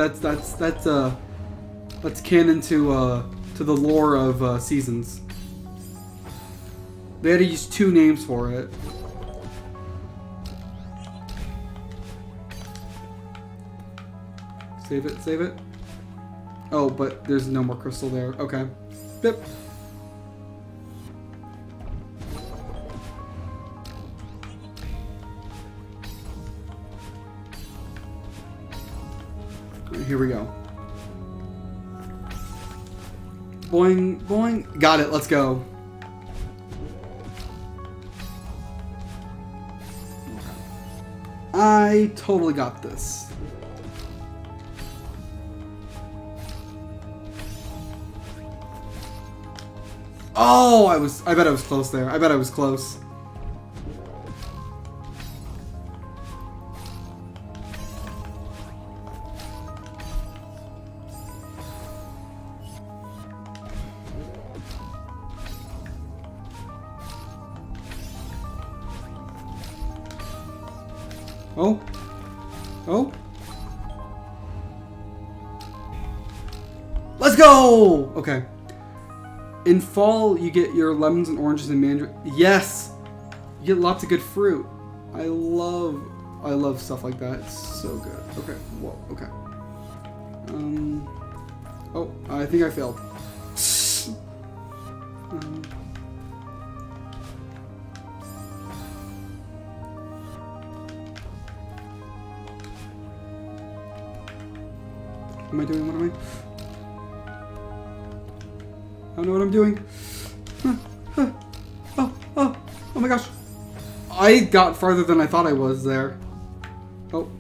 canon to the lore of seasons. They had to use 2 names for it. Save it, save it. Oh, but there's no more crystal there. Okay. Yep. Alright, here we go. Boing, boing. Got it, let's go. I totally got this. Oh, I bet I was close there. I bet I was close. Oh. Oh. Let's go! Okay. In fall, you get your lemons and oranges and mandarin. Yes! You get lots of good fruit. I love stuff like that. It's so good. Okay. Whoa. Okay. Oh, I think I failed. What am I doing? What am I? I don't know what I'm doing. Oh my gosh. I got farther than I thought I was there. Oh.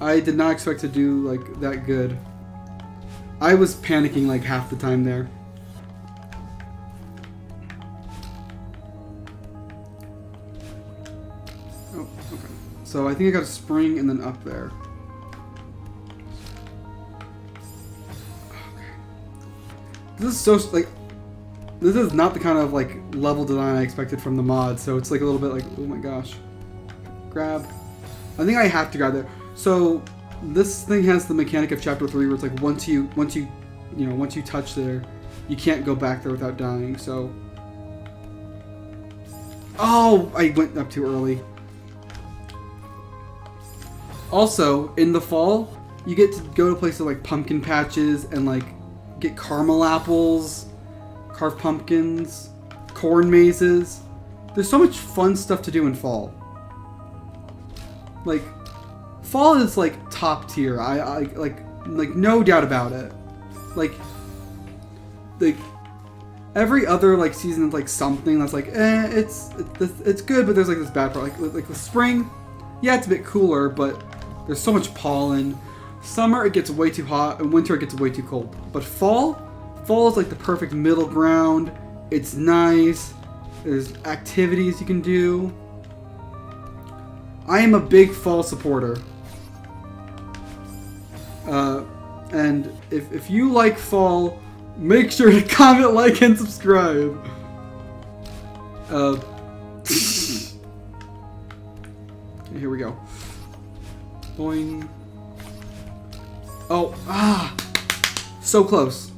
I did not expect to do like that good. I was panicking like half the time there. Oh, okay. So I think I got a spring and then up there. This is so, like, this is not the kind of, like, level design I expected from the mod, so it's, like, a little bit like, oh my gosh. Grab. I think I have to grab there. So, this thing has the mechanic of Chapter 3 where it's like, once you touch there, you can't go back there without dying, so. Oh, I went up too early. Also, in the fall, you get to go to places like pumpkin patches and, like, get caramel apples, carve pumpkins, corn mazes. There's so much fun stuff to do in fall. Like, fall is like top tier. I like no doubt about it. Like every other like season is like something that's like it's good, but there's like this bad part. Like the spring, yeah, it's a bit cooler, but there's so much pollen. Summer, it gets way too hot, and winter, it gets way too cold. But fall is like the perfect middle ground. It's nice. There's activities you can do. I am a big fall supporter. And if you like fall, make sure to comment, like, and subscribe. Here we go. Boing. Oh, so close.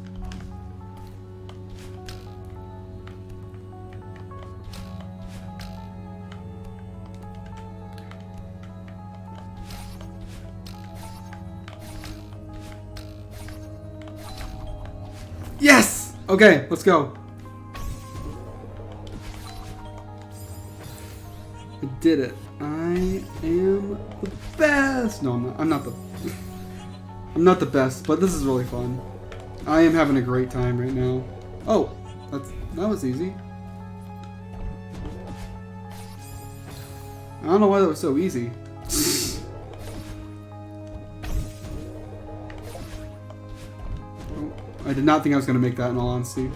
Yes! Okay, let's go. I did it. I am the best. No, I'm not. I'm not the. I'm not the best, but this is really fun. I am having a great time right now. Oh, that was easy. I don't know why that was so easy. I did not think I was going to make that, in all honesty.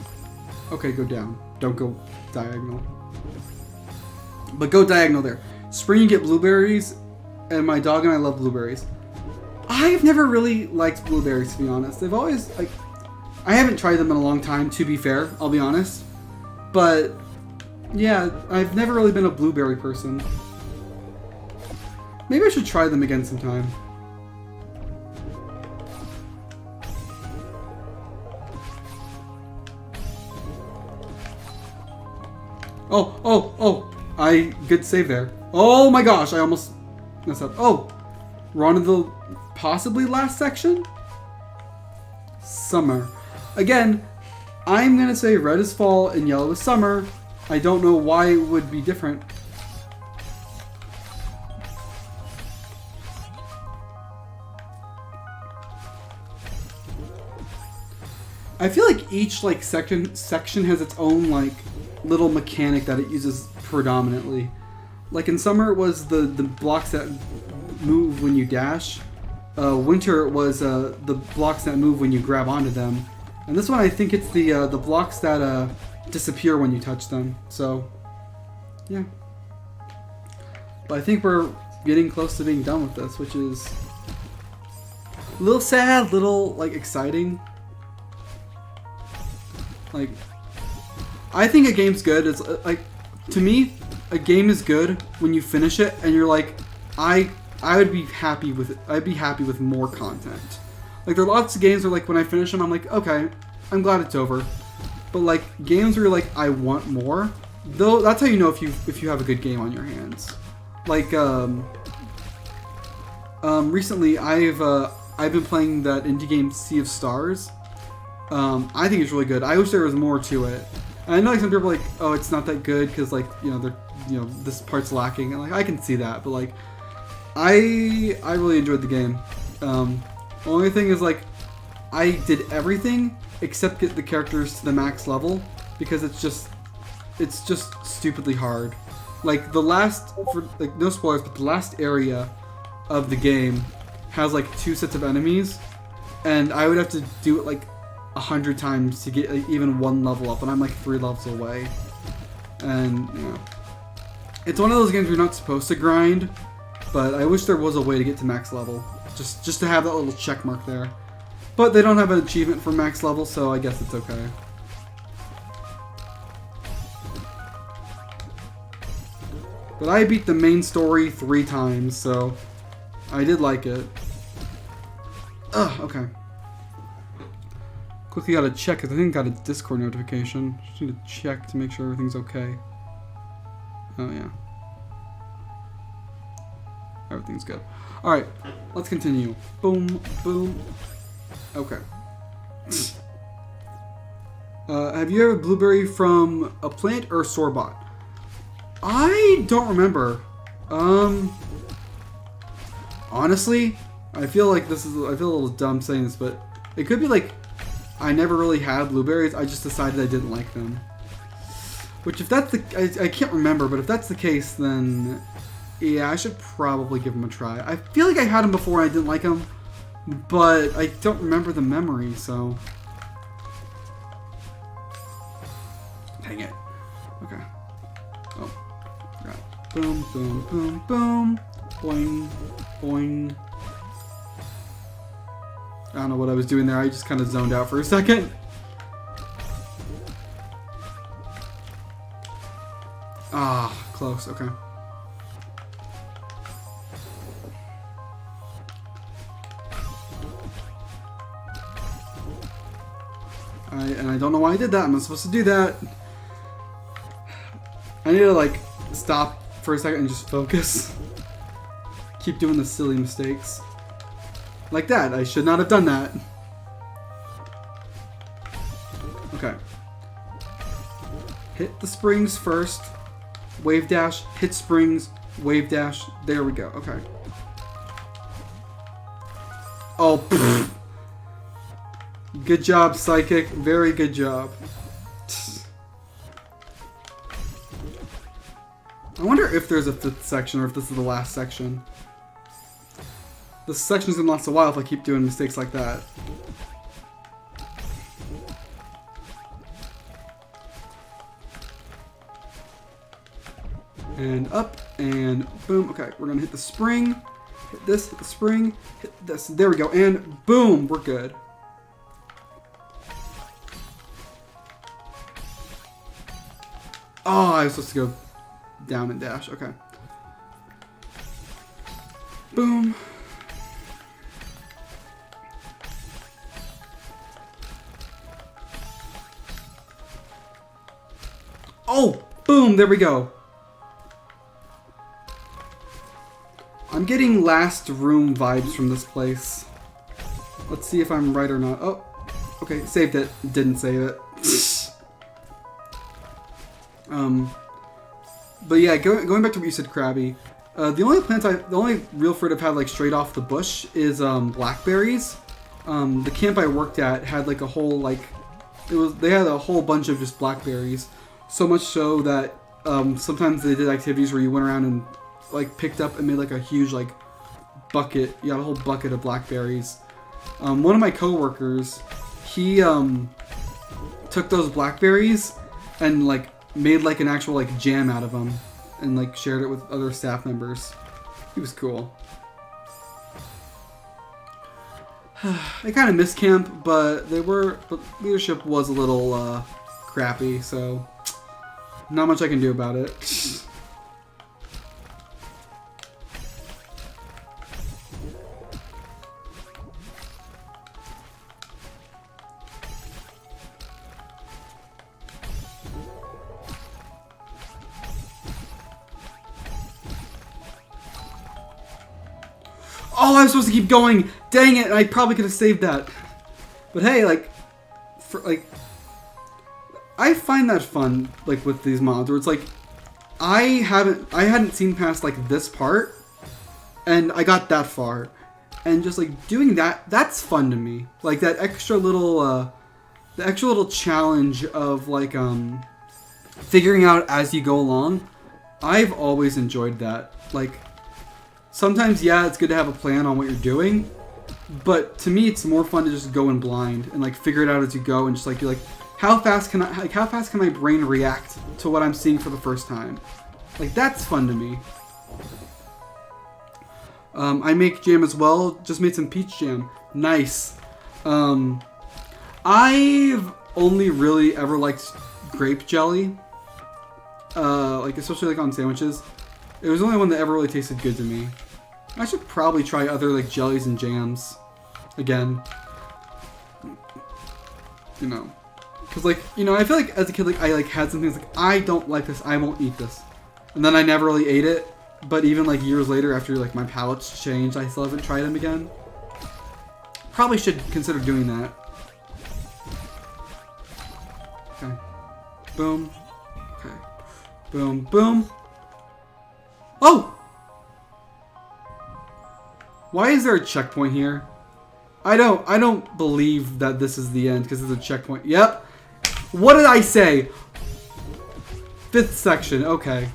Okay, go down. Don't go diagonal. But go diagonal there. Spring, you get blueberries, and my dog and I love blueberries. I've never really liked blueberries, to be honest. They've always, like... I haven't tried them in a long time, to be fair, I'll be honest. But, yeah, I've never really been a blueberry person. Maybe I should try them again sometime. Oh! Good save there. Oh my gosh, I almost messed up. Oh! We're on to the possibly last section? Summer. Again, I'm gonna say red is fall and yellow is summer. I don't know why it would be different. I feel like each like section has its own like little mechanic that it uses predominantly. Like in summer it was the blocks that move when you dash. Winter it was the blocks that move when you grab onto them. And this one I think it's the blocks that disappear when you touch them. So yeah. But I think we're getting close to being done with this, which is a little sad, little like exciting. Like, I think a game's good. It's like, to me, a game is good when you finish it and you're like, I would be happy with it. I'd be happy with more content. Like, there are lots of games where like when I finish them, I'm like, okay, I'm glad it's over. But like games where you're like, I want more. Though that's how you know if you have a good game on your hands. Like recently I've been playing that indie game Sea of Stars. I think it's really good. I wish there was more to it. And I know like some people are like, oh, it's not that good because like this part's lacking, and like I can see that, but like I really enjoyed the game. The only thing is like I did everything except get the characters to the max level because it's just stupidly hard. Like the last, for like no spoilers, but the last area of the game has like 2 sets of enemies, and I would have to do it like 100 times to get like, even 1 level up, and I'm like 3 levels away. And it's one of those games where you're not supposed to grind, but I wish there was a way to get to max level, just to have that little check mark there. But they don't have an achievement for max level, so I guess it's okay. But I beat the main story 3 times, so I did like it. Ugh, okay. Quickly gotta check, because I think I got a Discord notification. Just need to check to make sure everything's okay. Oh, yeah. Everything's good. Alright, let's continue. Boom, boom. Okay. Have you ever blueberry from a plant or a store-bought? I don't remember. Honestly, I feel like I feel a little dumb saying this, but it could be like I never really had blueberries. I just decided I didn't like them. Which, if that's the... I can't remember, but if that's the case, then... yeah, I should probably give them a try. I feel like I had them before and I didn't like them, but I don't remember the memory, so... dang it. Okay. Oh. Forgot. Boom, boom, boom, boom. Boing, boing. I don't know what I was doing there. I just kind of zoned out for a second. Ah, close. Okay. And I don't know why I did that. I'm not supposed to do that. I need to like stop for a second and just focus. Keep doing the silly mistakes. Like that. I should not have done that. hit the springs first, wave dash, hit springs, wave dash. There we go. Okay. Oh, pfft. Good job, Psychic. Very good job. I wonder if there's a 5th section or if this is the last section. This section's gonna last a while if I keep doing mistakes like that. And up, and boom. Okay, we're gonna hit the spring. Hit this, hit the spring, hit this. There we go, and boom, we're good. Oh, I was supposed to go down and dash. Okay. Boom. Oh, boom, there we go. I'm getting last room vibes from this place. Let's see if I'm right or not. Oh, okay, saved it. Didn't save it. But yeah, going back to what you said, Krabby. The only real fruit I've had like straight off the bush is blackberries. The camp I worked at had like a whole they had a whole bunch of just blackberries. So much so that sometimes they did activities where you went around and like picked up and made like a huge like bucket. You got a whole bucket of blackberries. One of my coworkers, he took those blackberries and like made like an actual like jam out of them and like shared it with other staff members. He was cool. I kind of missed camp, but leadership was a little crappy, so not much I can do about it. Oh, I was supposed to keep going. Dang it! I probably could have saved that. But hey, I find that fun, like with these mods, where it's like, I hadn't seen past like this part, and I got that far, and just like doing that's fun to me. Like that extra little, the extra little challenge of like figuring out as you go along. I've always enjoyed that. Like. Sometimes, yeah, it's good to have a plan on what you're doing, but to me, it's more fun to just go in blind and like figure it out as you go, and just like you're like, how fast can my brain react to what I'm seeing for the first time? Like that's fun to me. I make jam as well. Just made some peach jam. Nice. I've only really ever liked grape jelly, like especially like on sandwiches. It was the only one that ever really tasted good to me. I should probably try other like jellies and jams again. You know, because like I feel like as a kid like I like had some things like I don't like this, I won't eat this, and then I never really ate it. But even like years later, after like my palate's changed, I still haven't tried them again. Probably should consider doing that. Okay. Boom. Okay. Boom. Boom. Oh! Why is there a checkpoint here? I don't believe that this is the end because there's a checkpoint. Yep. What did I say? 5th section. Okay.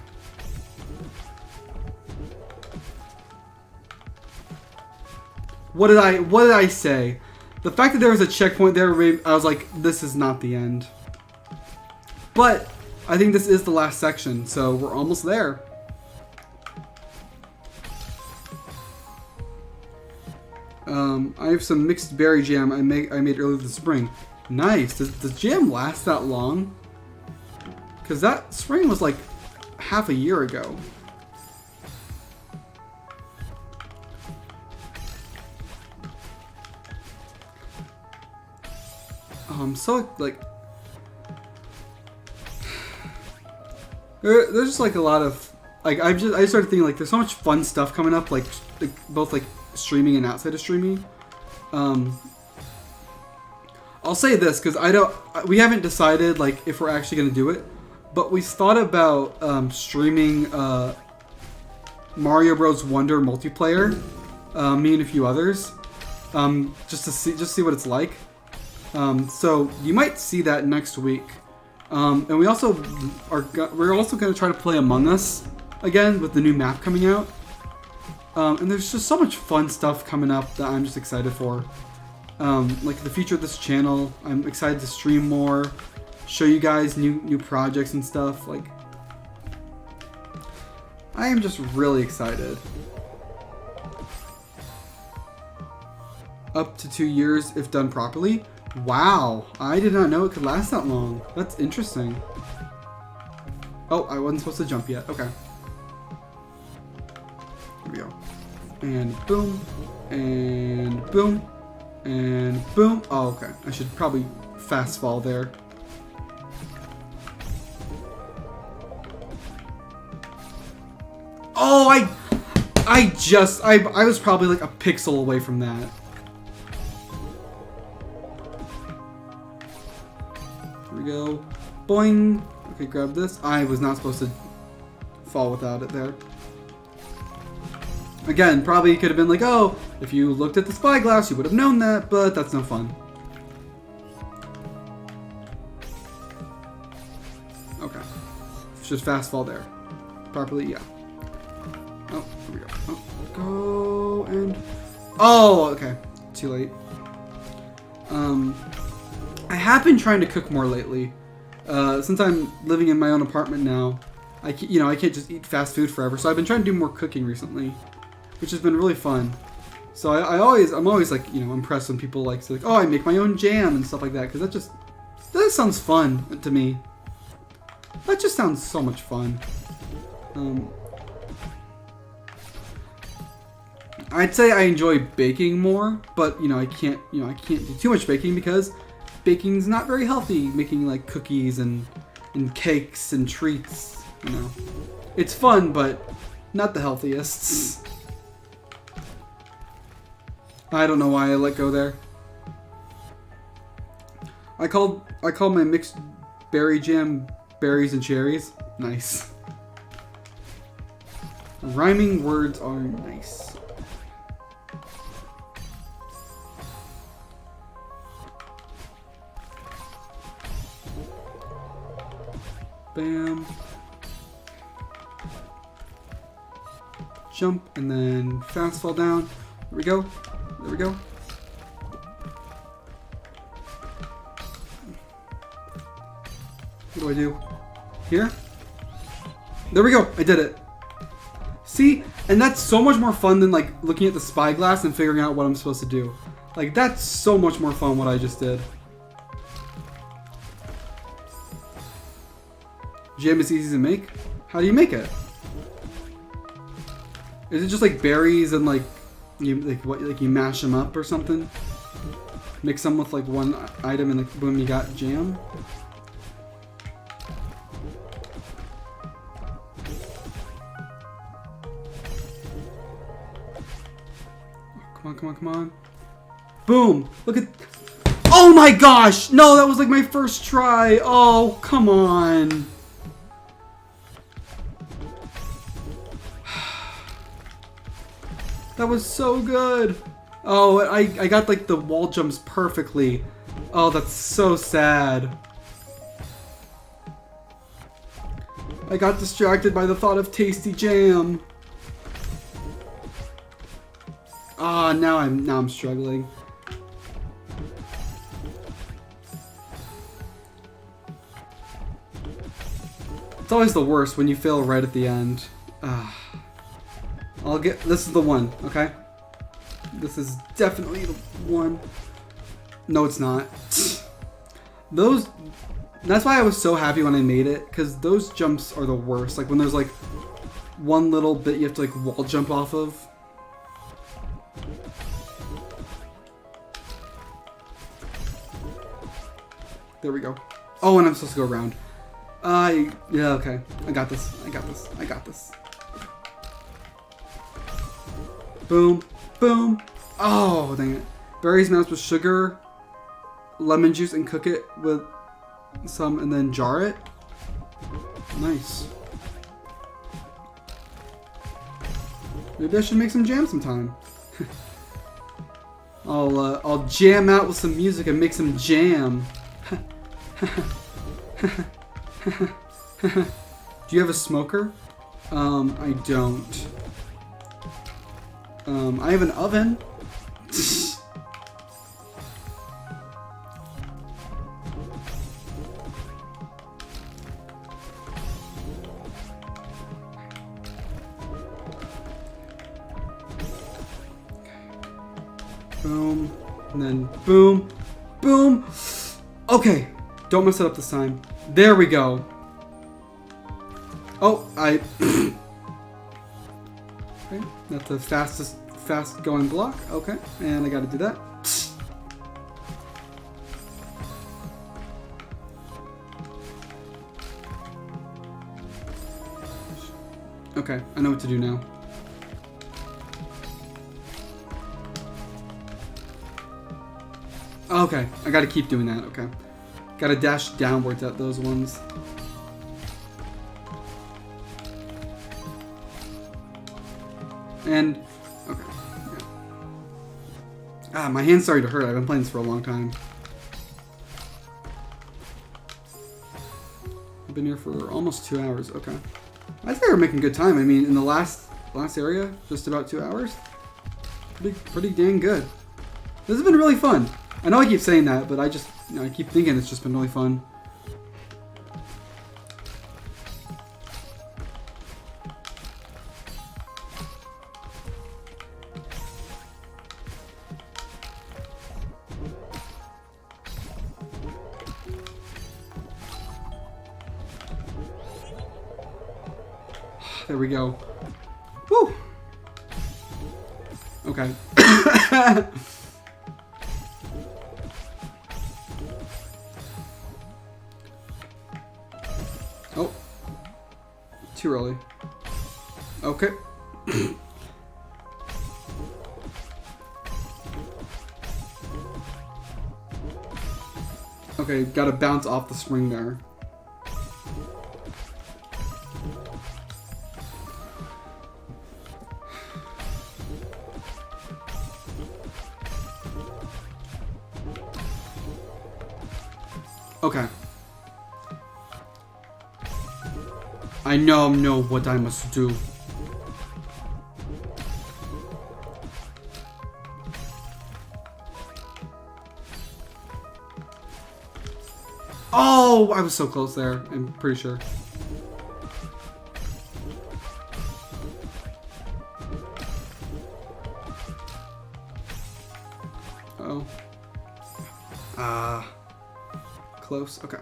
What did I say? The fact that there was a checkpoint there, I was like, this is not the end. But I think this is the last section, so we're almost there. I have some mixed berry jam I made earlier this spring. Nice. Does jam last that long? Because that spring was like half a year ago. So like there's just like a lot of like I started thinking like there's so much fun stuff coming up like both like streaming and outside of streaming. I'll say this because we haven't decided like if we're actually gonna do it, but we thought about streaming Mario Bros. Wonder multiplayer, me and a few others, just to see what it's like. So you might see that next week. And we're also going to try to play Among Us again with the new map coming out. And there's just so much fun stuff coming up that I'm just excited for. Like the future of this channel, I'm excited to stream more, show you guys new projects and stuff. Like, I am just really excited. Up to 2 years if done properly. Wow, I did not know it could last that long. That's interesting. Oh, I wasn't supposed to jump yet. Okay. Here we go. And boom. And boom. And boom. Oh, okay. I should probably fast fall there. Oh, I was probably like a pixel away from that. Here we go. Boing. Okay, grab this. I was not supposed to fall without it there. Again, probably could have been like, oh, if you looked at the spyglass, you would have known that, but that's no fun. Okay. Just fast fall there. Properly, yeah. Oh, here we go. Oh, go and... Oh, okay. Too late. I have been trying to cook more lately. Since I'm living in my own apartment now, I can't just eat fast food forever, so I've been trying to do more cooking recently, which has been really fun. So I'm always like, impressed when people like say, like, oh, I make my own jam and stuff like that, because that sounds fun to me. That just sounds so much fun. I'd say I enjoy baking more, but I can't do too much baking because baking's not very healthy. Making like cookies and cakes and treats, it's fun, but not the healthiest. I don't know why I let go there. I call my mixed berry jam berries and cherries. Nice. Rhyming words are nice. Bam. Jump and then fast fall down. There we go. There we go. What do I do? Here? There we go. I did it. See? And that's so much more fun than like looking at the spyglass and figuring out what I'm supposed to do. Like, that's so much more fun what I just did. Jam is easy to make? How do you make it? Is it just like berries and like you mash them up or something? Mix them with like one item and like boom, you got jam? Come on, come on, come on. Boom! Look at... Oh my gosh! No, that was like my first try! Oh, come on! That was so good! Oh, I got like the wall jumps perfectly. Oh, that's so sad. I got distracted by the thought of tasty jam. Ah, now I'm struggling. It's always the worst when you fail right at the end. This is the one, okay? This is definitely the one. No, it's not. That's why I was so happy when I made it, because those jumps are the worst. Like when there's like one little bit you have to like wall jump off of. There we go. Oh, and I'm supposed to go around. Yeah, okay. I got this. I got this. I got this. Boom. Boom. Oh, dang it. Berries mashed with sugar, lemon juice, and cook it with some, and then jar it. Nice. Maybe I should make some jam sometime. I'll jam out with some music and make some jam. Do you have a smoker? I don't. I have an oven. Boom, and then boom, boom. Okay, don't mess it up this time. There we go. Oh, okay, that's the fast going block. Okay, and I gotta do that. Okay, I know what to do now. Okay, I gotta keep doing that, okay. Gotta dash downwards at those ones. And, okay, yeah. Ah, my hand's starting to hurt. I've been playing this for a long time. I've been here for almost 2 hours, okay. I think we're making good time. I mean, in the last area, just about 2 hours. Pretty dang good. This has been really fun. I know I keep saying that, but I just, I keep thinking it's just been really fun. There we go. Woo! Okay. Oh. Too early. Okay. Okay, gotta bounce off the spring there. Okay. I know what I must do. Oh, I was so close there. I'm pretty sure. Uh-oh. Close. Okay.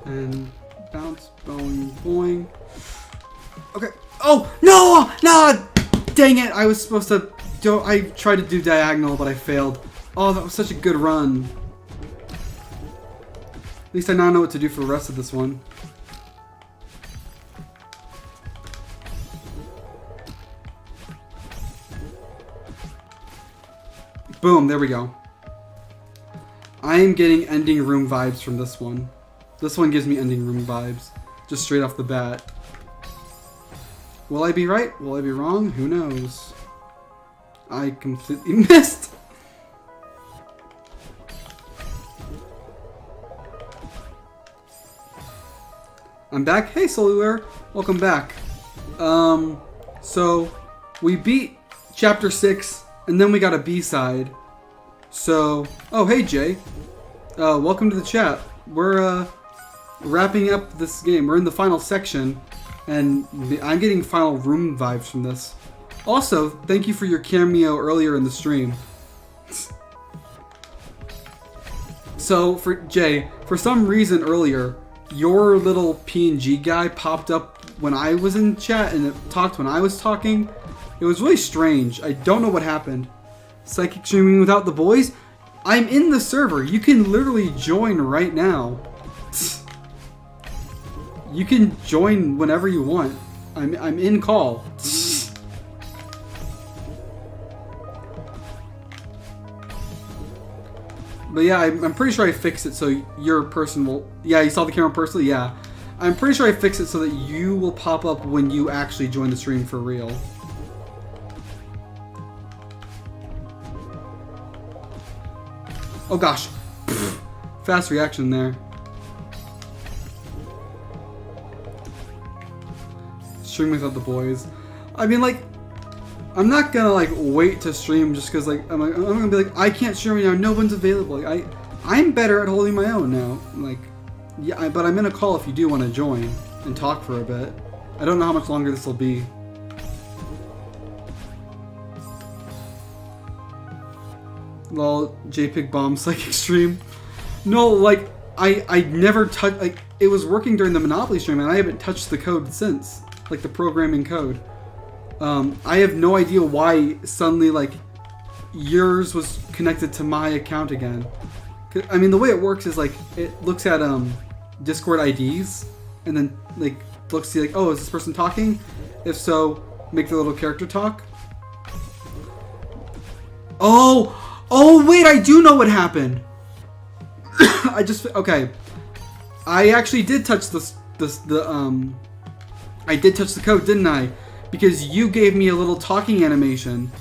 And bounce, boing, boing. Okay. Oh, no! No! Dang it! I was supposed to do... I tried to do diagonal, but I failed. Oh, that was such a good run. At least I now know what to do for the rest of this one. Boom, there we go. I am getting ending room vibes from this one. This one gives me ending room vibes. Just straight off the bat. Will I be right? Will I be wrong? Who knows? I completely missed! I'm back. Hey, Solace. Welcome back. So, we beat Chapter 6, and then we got a B-side. So, oh, hey, Jay. Welcome to the chat. We're, wrapping up this game. We're in the final section, and I'm getting final room vibes from this. Also, thank you for your cameo earlier in the stream. So, for Jay, for some reason earlier, your little PNG guy popped up when I was in chat, and it talked when I was talking, It was really strange. I don't know what happened. Psychic streaming without the boys? I'm in the server. You can literally join right now. You can join whenever you want. I'm in call. But yeah, I'm pretty sure I fixed it so your person will... Yeah, you saw the camera personally? Yeah. I'm pretty sure I fixed it so that you will pop up when you actually join the stream for real. Oh gosh. Fast reaction there. Stream without the boys. I mean, like, I'm not gonna like wait to stream just because like I'm gonna be like I can't stream right now. No one's available. Like, I'm better at holding my own now. Like, yeah, but I'm in a call if you do want to join and talk for a bit. I don't know how much longer this will be. Lol, JayPig bomb psychic stream. No, like I never touched. Like, it was working during the Monopoly stream, and I haven't touched the code since. Like the programming code. I have no idea why suddenly like yours was connected to my account again. I mean, the way it works is like it looks at Discord IDs and then like looks to see like, oh, is this person talking? If so, make the little character talk. Oh wait, I do know what happened. Okay. I actually did touch I did touch the code, didn't I? Because you gave me a little talking animation,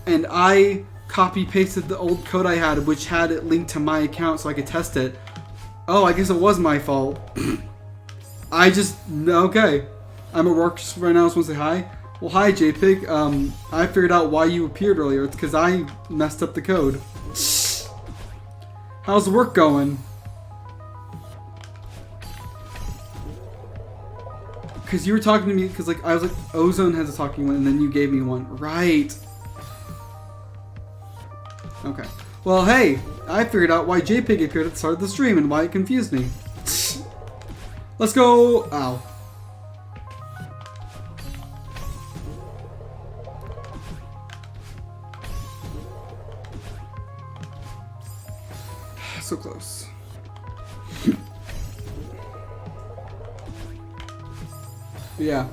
and I copy-pasted the old code I had, which had it linked to my account so I could test it. Oh, I guess it was my fault. Okay. I'm at work right now, I just want to say hi. Well, hi, JayPig. I figured out why you appeared earlier. It's because I messed up the code. How's work going? Because you were talking to me, because like I was like, Ozone has a talking one, and then you gave me one. Right. Okay. Well, hey, I figured out why JayPig appeared at the start of the stream and why it confused me. Let's go. Ow. So close. Yeah.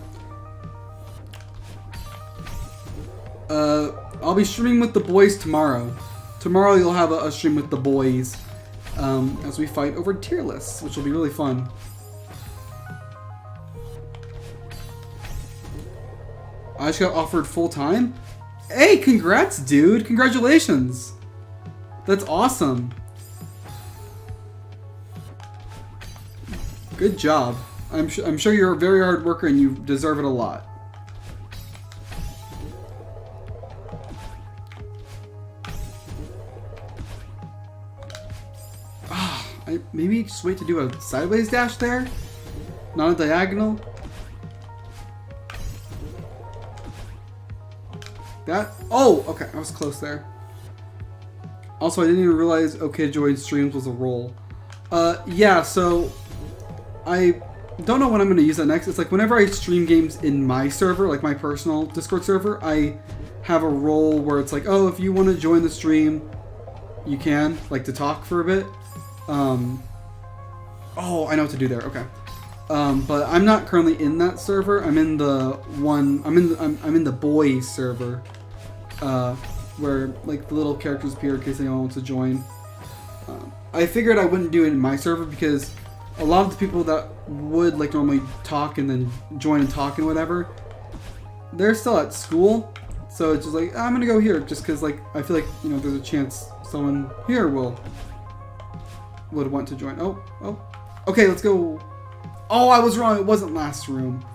I'll be streaming with the boys tomorrow. Tomorrow you'll have a stream with the boys as we fight over tier lists, which will be really fun. I just got offered full time. Hey, congrats, dude! Congratulations. That's awesome. Good job. I'm sure you're a very hard worker and you deserve it a lot. Maybe just wait to do a sideways dash there? Not a diagonal? That? Oh, okay. I was close there. Also, I didn't even realize OK Join Streams was a role. Yeah, so I don't know when I'm going to use that next. It's like whenever I stream games in my server, like my personal Discord server, I have a role where it's like, oh, if you want to join the stream, you can, like, to talk for a bit. Oh, I know what to do there. Okay. But I'm not currently in that server. I'm in the one. I'm in the boys server, where like the little characters appear in case anyone wants to join. I figured I wouldn't do it in my server because a lot of the people that would like normally talk and then join and talk and whatever, they're still at school. So it's just like, I'm gonna go here just because like I feel like, you know, there's a chance someone here would want to join. Oh. Okay, let's go. Oh, I was wrong. It wasn't last room.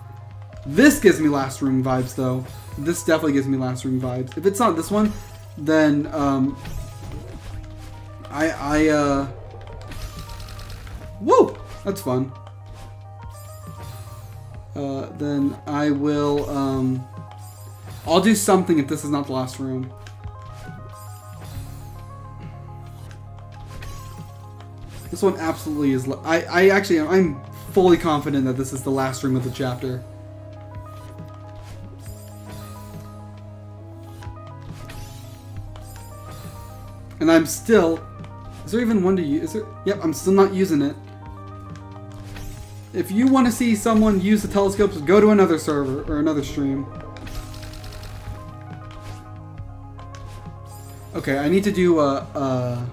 This gives me last room vibes though. This definitely gives me last room vibes. If it's not this one, then whoa, that's fun. Then I will I'll do something if this is not the last room. This one absolutely is. I'm fully confident that this is the last room of the chapter. And I'm still... Is there even one to use? Is there? Yep, I'm still not using it. If you want to see someone use the telescopes, go to another server or another stream. Okay, I need to do a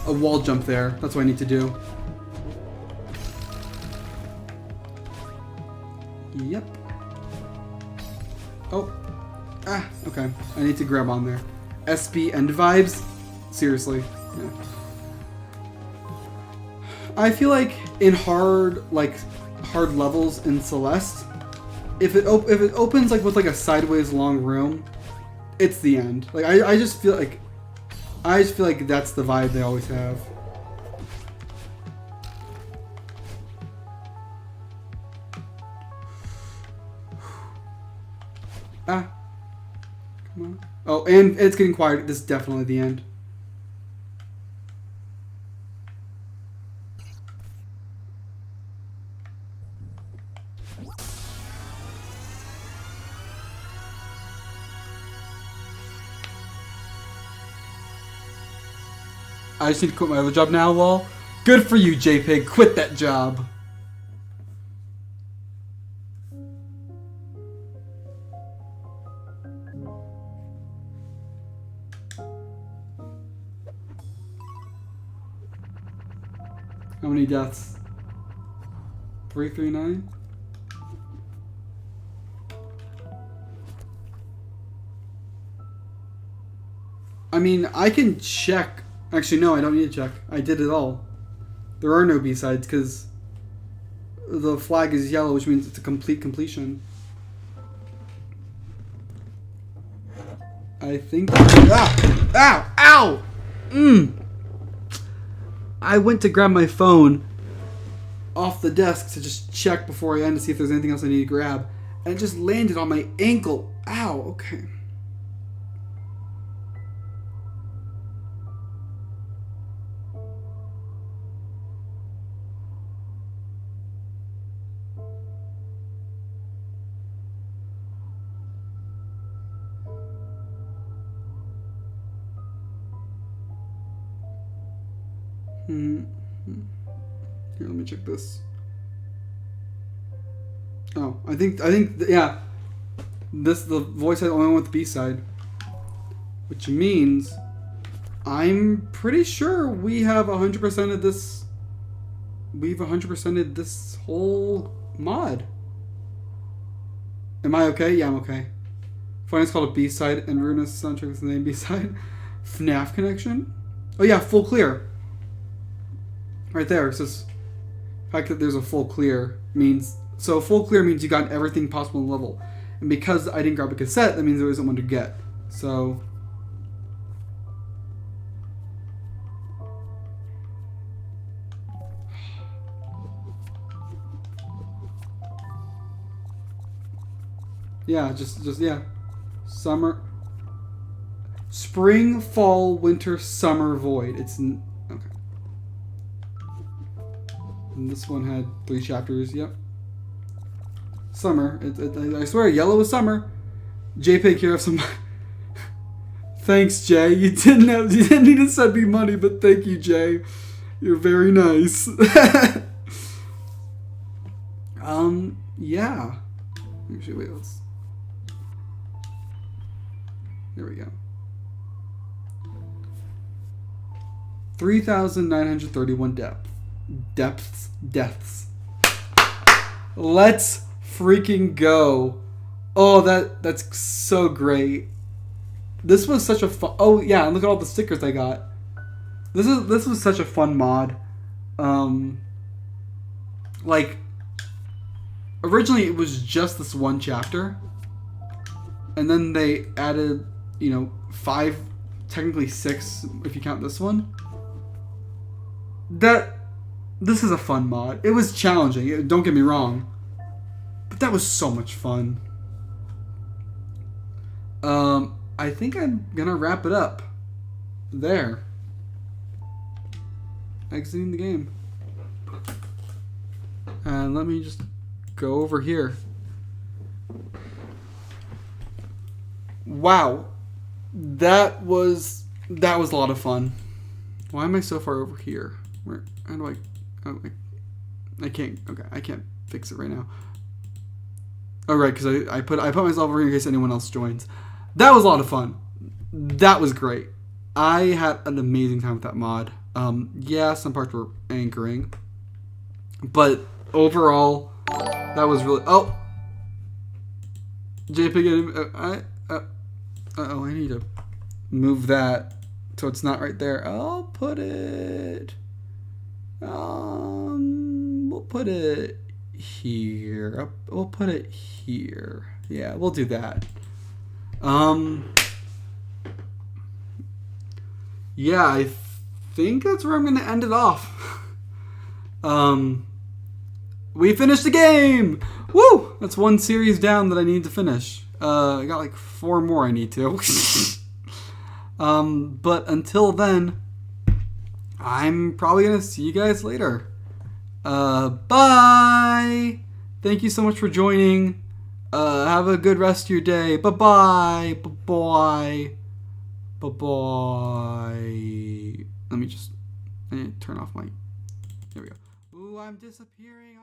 wall jump there. That's what I need to do. Yep. Oh. Ah, okay. I need to grab on there. SB end vibes? Seriously. Yeah. I feel like in hard levels in Celeste, if it opens like with like a sideways long room, it's the end. Like I just feel like that's the vibe they always have. Ah. Come on. Oh, and it's getting quiet. This is definitely the end. I just need to quit my other job now, lol. Good for you, JayPig. Quit that job. How many deaths? 339? I mean, I can check. Actually, no, I don't need to check. I did it all. There are no B-sides because the flag is yellow, which means it's a complete completion. I think... Ah! Ow! Ow! I went to grab my phone off the desk to just check before I end to see if there's anything else I need to grab. And it just landed on my ankle. Ow, okay. Here, let me check this. Oh, I think yeah. The voice had only went with the B-side, which means I'm pretty sure we have 100% of this. We've 100%ed this whole mod. Am I okay? Yeah, I'm okay. Finally, it's called a B-side, and Runa's soundtrack is the name B-side. FNAF connection. Oh yeah, full clear. Right there, it says the fact that there's a full clear means full clear means you got everything possible in the level. And because I didn't grab a cassette, that means there isn't one to get. So yeah, just yeah. Summer, spring, fall, winter, summer, void. It's okay. And this one had 3 chapters. Yep. Summer. I swear, yellow is summer. JayPig, here have some. Thanks, Jay. You didn't need to send me money, but thank you, Jay. You're very nice. Yeah. Actually, wait. Let's. There we go. 3,931 deaths. Let's freaking go. Oh, that's so great. This was such a fun... Oh, yeah, and look at all the stickers I got. This was such a fun mod. Like, originally it was just this one chapter. And then they added, 5, technically 6 if you count this one. This is a fun mod. It was challenging, don't get me wrong. But that was so much fun. I think I'm gonna wrap it up there. Exiting the game. And let me just go over here. Wow. that was a lot of fun. Why am I so far over here? How do I? Oh, I can't. Okay, I can't fix it right now. Oh right, because I put myself over here in case anyone else joins. That was a lot of fun. That was great. I had an amazing time with that mod. Yeah, some parts were anchoring, but overall, that was really. Oh, JayPig. I need to move that so it's not right there. I'll put it. We'll put it here. We'll put it here. Yeah, we'll do that. Yeah, I think that's where I'm gonna end it off. We finished the game! Woo! That's one series down that I need to finish. I got like 4 more I need to. But until then, I'm probably gonna see you guys later. Bye! Thank you so much for joining. Have a good rest of your day. Bye-bye. Bye-bye. Bye-bye. I need to turn off my... There we go. Ooh, I'm disappearing.